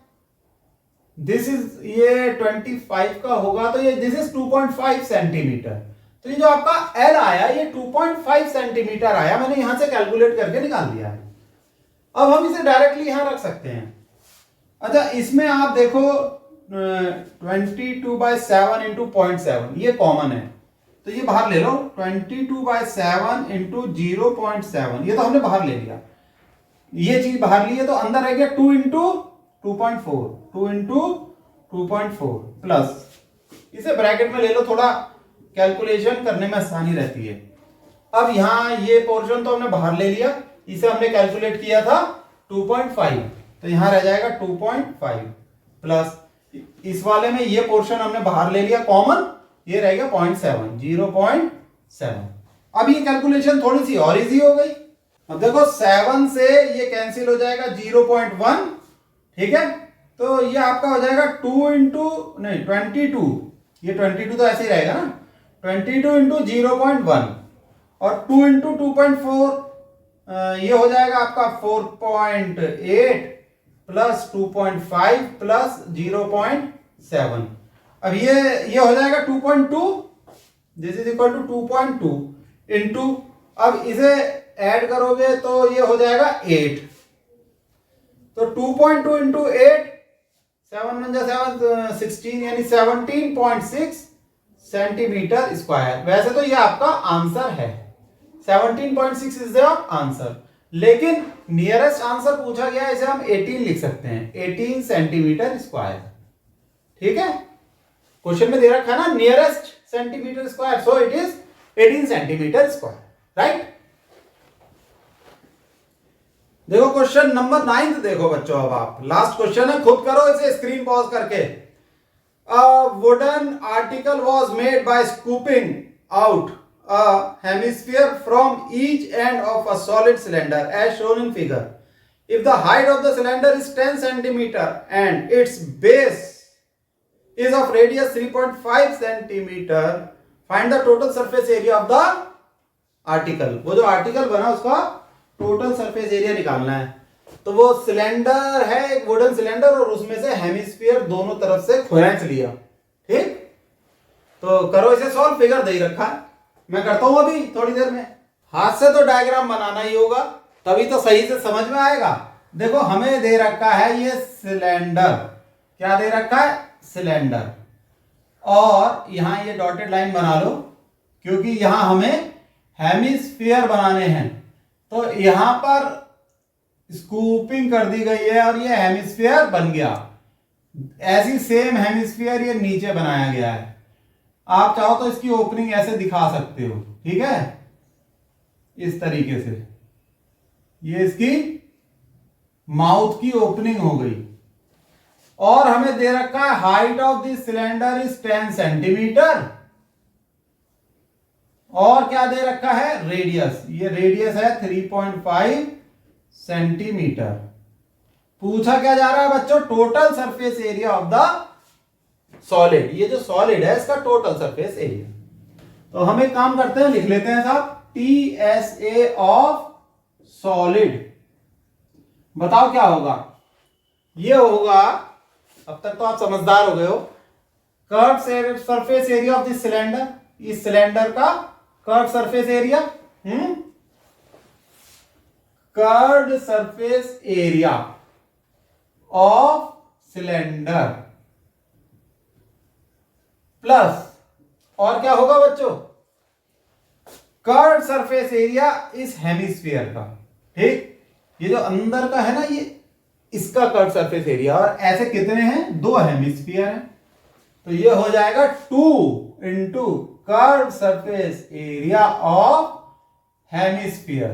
दिस इज ये 25 का होगा, तो ये दिस इज 2.5 सेंटीमीटर। तो ये जो आपका एल आया ये 2.5 सेंटीमीटर आया, मैंने यहां से कैलकुलेट करके निकाल दिया है। अब हम इसे डायरेक्टली यहां रख सकते हैं। अच्छा इसमें आप देखो 22/7 इंटू 0.7 ये कॉमन है, तो ये बाहर ले लो, 22/7 इंटू 0.7 ये तो हमने बाहर ले लिया, ये चीज बाहर ली है, तो अंदर रह गया 2 इंटू 2.4 प्लस, इसे ब्रैकेट में ले लो, थोड़ा कैलकुलेशन करने में आसानी रहती है। अब यहां ये पोर्शन तो हमने बाहर ले लिया, इसे हमने कैलकुलेट किया था 2.5, तो यहां रह जाएगा 2.5 प्लस इस वाले में ये पोर्शन हमने बाहर ले लिया कॉमन, ये रहेगा 0.7, 0.7। अब ये कैलकुलेशन थोड़ी सी और इजी हो गई। अब देखो 7 से ये कैंसिल हो जाएगा 0.1, ठीक है, तो ये आपका हो जाएगा 2 इंटू नहीं 22, ये 22 तो ऐसे ही रहेगा ना, 22 इंटू 0.1 और 2 इंटू 2.4 ये हो जाएगा आपका 4.8 प्लस 2.5 प्लस 0.7। अब ये हो जाएगा 2.2, this is equal to 2.2 into, अब इसे ऐड करोगे तो ये हो जाएगा 8, तो 2.2 इंटू 8, 7 1 7 16 यानी 17.6 सेंटीमीटर स्क्वायर। वैसे तो ये आपका आंसर है, 17.6 इज द आंसर, लेकिन नियरेस्ट आंसर पूछा गया है, इसे हम 18 लिख सकते हैं, 18 सेंटीमीटर स्क्वायर, ठीक है। क्वेश्चन में दे रखा है ना nearest centimetre square, so it is 18 centimetre square, right. देखो क्वेश्चन नंबर 9 देखो बच्चों, अब आप लास्ट क्वेश्चन है, खुद करो इसे स्क्रीन पॉज करके। A wooden article was made by scooping out a hemisphere from each end of a solid cylinder as shown in figure. If the height of the cylinder is 10 centimeter and its base is of radius 3.5 centimeter, find the total surface area of the article. वो जो article बना उसका total surface area निकालना है। तो वो cylinder है, एक वुडन सिलेंडर, और उसमें से हेमिस्फीयर दोनों तरफ से खींच लिया, ठीक। तो करो इसे सॉल्व, फिगर दे रखा है, मैं करता हूं अभी थोड़ी देर में। हाथ से तो डायग्राम बनाना ही होगा, तभी तो सही से समझ में आएगा। देखो हमें दे रखा है ये सिलेंडर, क्या दे रखा है, सिलेंडर, और यहां ये डॉटेड लाइन बना लो क्योंकि यहां हमें हेमिस्फीयर बनाने हैं। तो यहां पर स्कूपिंग कर दी गई है और ये हेमिस्फीयर बन गया। ऐसी सेम हेमिस्फीयर ये नीचे बनाया गया है। आप चाहो तो इसकी ओपनिंग ऐसे दिखा सकते हो, ठीक है, इस तरीके से ये इसकी माउथ की ओपनिंग हो गई। और हमें दे रखा है height of this cylinder is 10 centimetre, और क्या दे रखा है, रेडियस, ये रेडियस है 3.5 सेंटीमीटर। पूछा क्या जा रहा है बच्चों, total surface area of the solid, ये जो सॉलिड है इसका टोटल सरफेस एरिया। तो हम एक काम करते हैं, लिख लेते हैं साहब, TSA ऑफ सॉलिड। बताओ क्या होगा, ये होगा, अब तक तो आप समझदार हो गए हो, curve surface area of this cylinder, इस सिलेंडर का curve surface area, curved surface area of cylinder plus, और क्या होगा बच्चों, कर्व्ड सरफेस एरिया इस हेमिस्फीयर का, ठीक। ये जो अंदर का है ना, ये इसका कर्व्ड सरफेस एरिया, और ऐसे कितने हैं, 2 हेमिस्फीयर हैं, तो ये हो जाएगा 2 into curved surface area of hemisphere.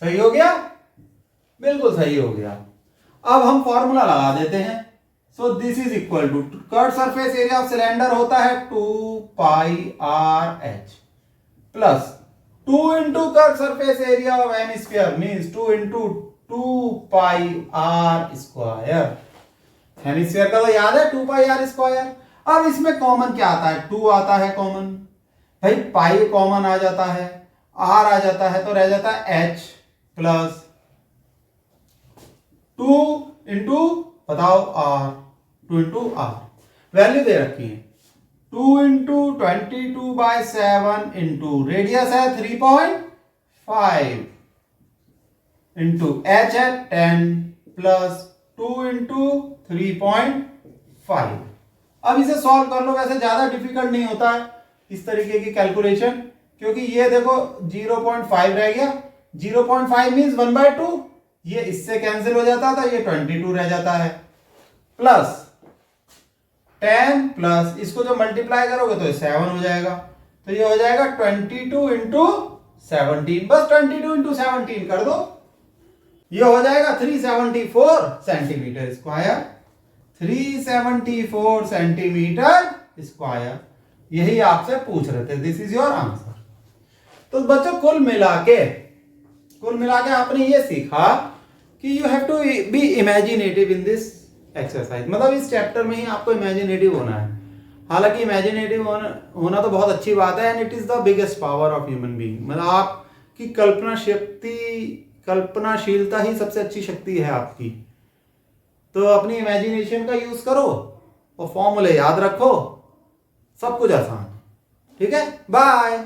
सही हो गया, बिल्कुल सही हो गया। अब हम फॉर्मूला लगा देते हैं। So this is equal to, curved surface area of cylinder होता है 2 pi r h plus 2 into curved surface area of hemisphere means 2 into 2 pi r square. Hemisphere का तो याद है 2 पाई आर स्क्वायर। अब इसमें कॉमन क्या आता है, 2 आता है कॉमन, भाई पाई कॉमन आ जाता है, आर आ जाता है, तो रह जाता है एच प्लस 2 इंटू बताओ आर, 2 इंटू आर, वैल्यू दे रखी है 2 इंटू 22/7 इंटू रेडियस है 3.5 इंटू एच है 10 प्लस 2 इंटू 3.5। अब इसे सॉल्व कर लो, वैसे ज्यादा डिफिकल्ट नहीं होता है इस तरीके की कैलकुलेशन, क्योंकि ये देखो 0.5 रह गया, 0.5 मींस 1/2, ये इससे कैंसिल हो जाता था, ये 22 रह जाता है, प्लस 10 प्लस इसको जो मल्टीप्लाई करोगे तो 7 हो जाएगा, तो ये हो जाएगा 22 इंटू 17, बस 22 इंटू 17 कर दो, ये हो जाएगा 374 सेंटीमीटर स्क्वायर, 374 सेंटीमीटर स्क्वायर। यही आपसे पूछ रहे थे, दिस इज योर आंसर। तो बच्चों कुल मिला के आपने ये सीखा कि you have to be imaginative in this exercise, मतलब इस चैप्टर में ही आपको इमेजिनेटिव होना है। हालांकि इमेजिनेटिव होना तो बहुत अच्छी बात है, and it is the biggest power of human being, मतलब आपकी कल्पनाशीलता ही सबसे अच्छी शक्ति है आपकी। तो अपनी इमेजिनेशन का यूज करो और फॉर्मूले याद रखो, सब कुछ आसान। ठीक है, बाय।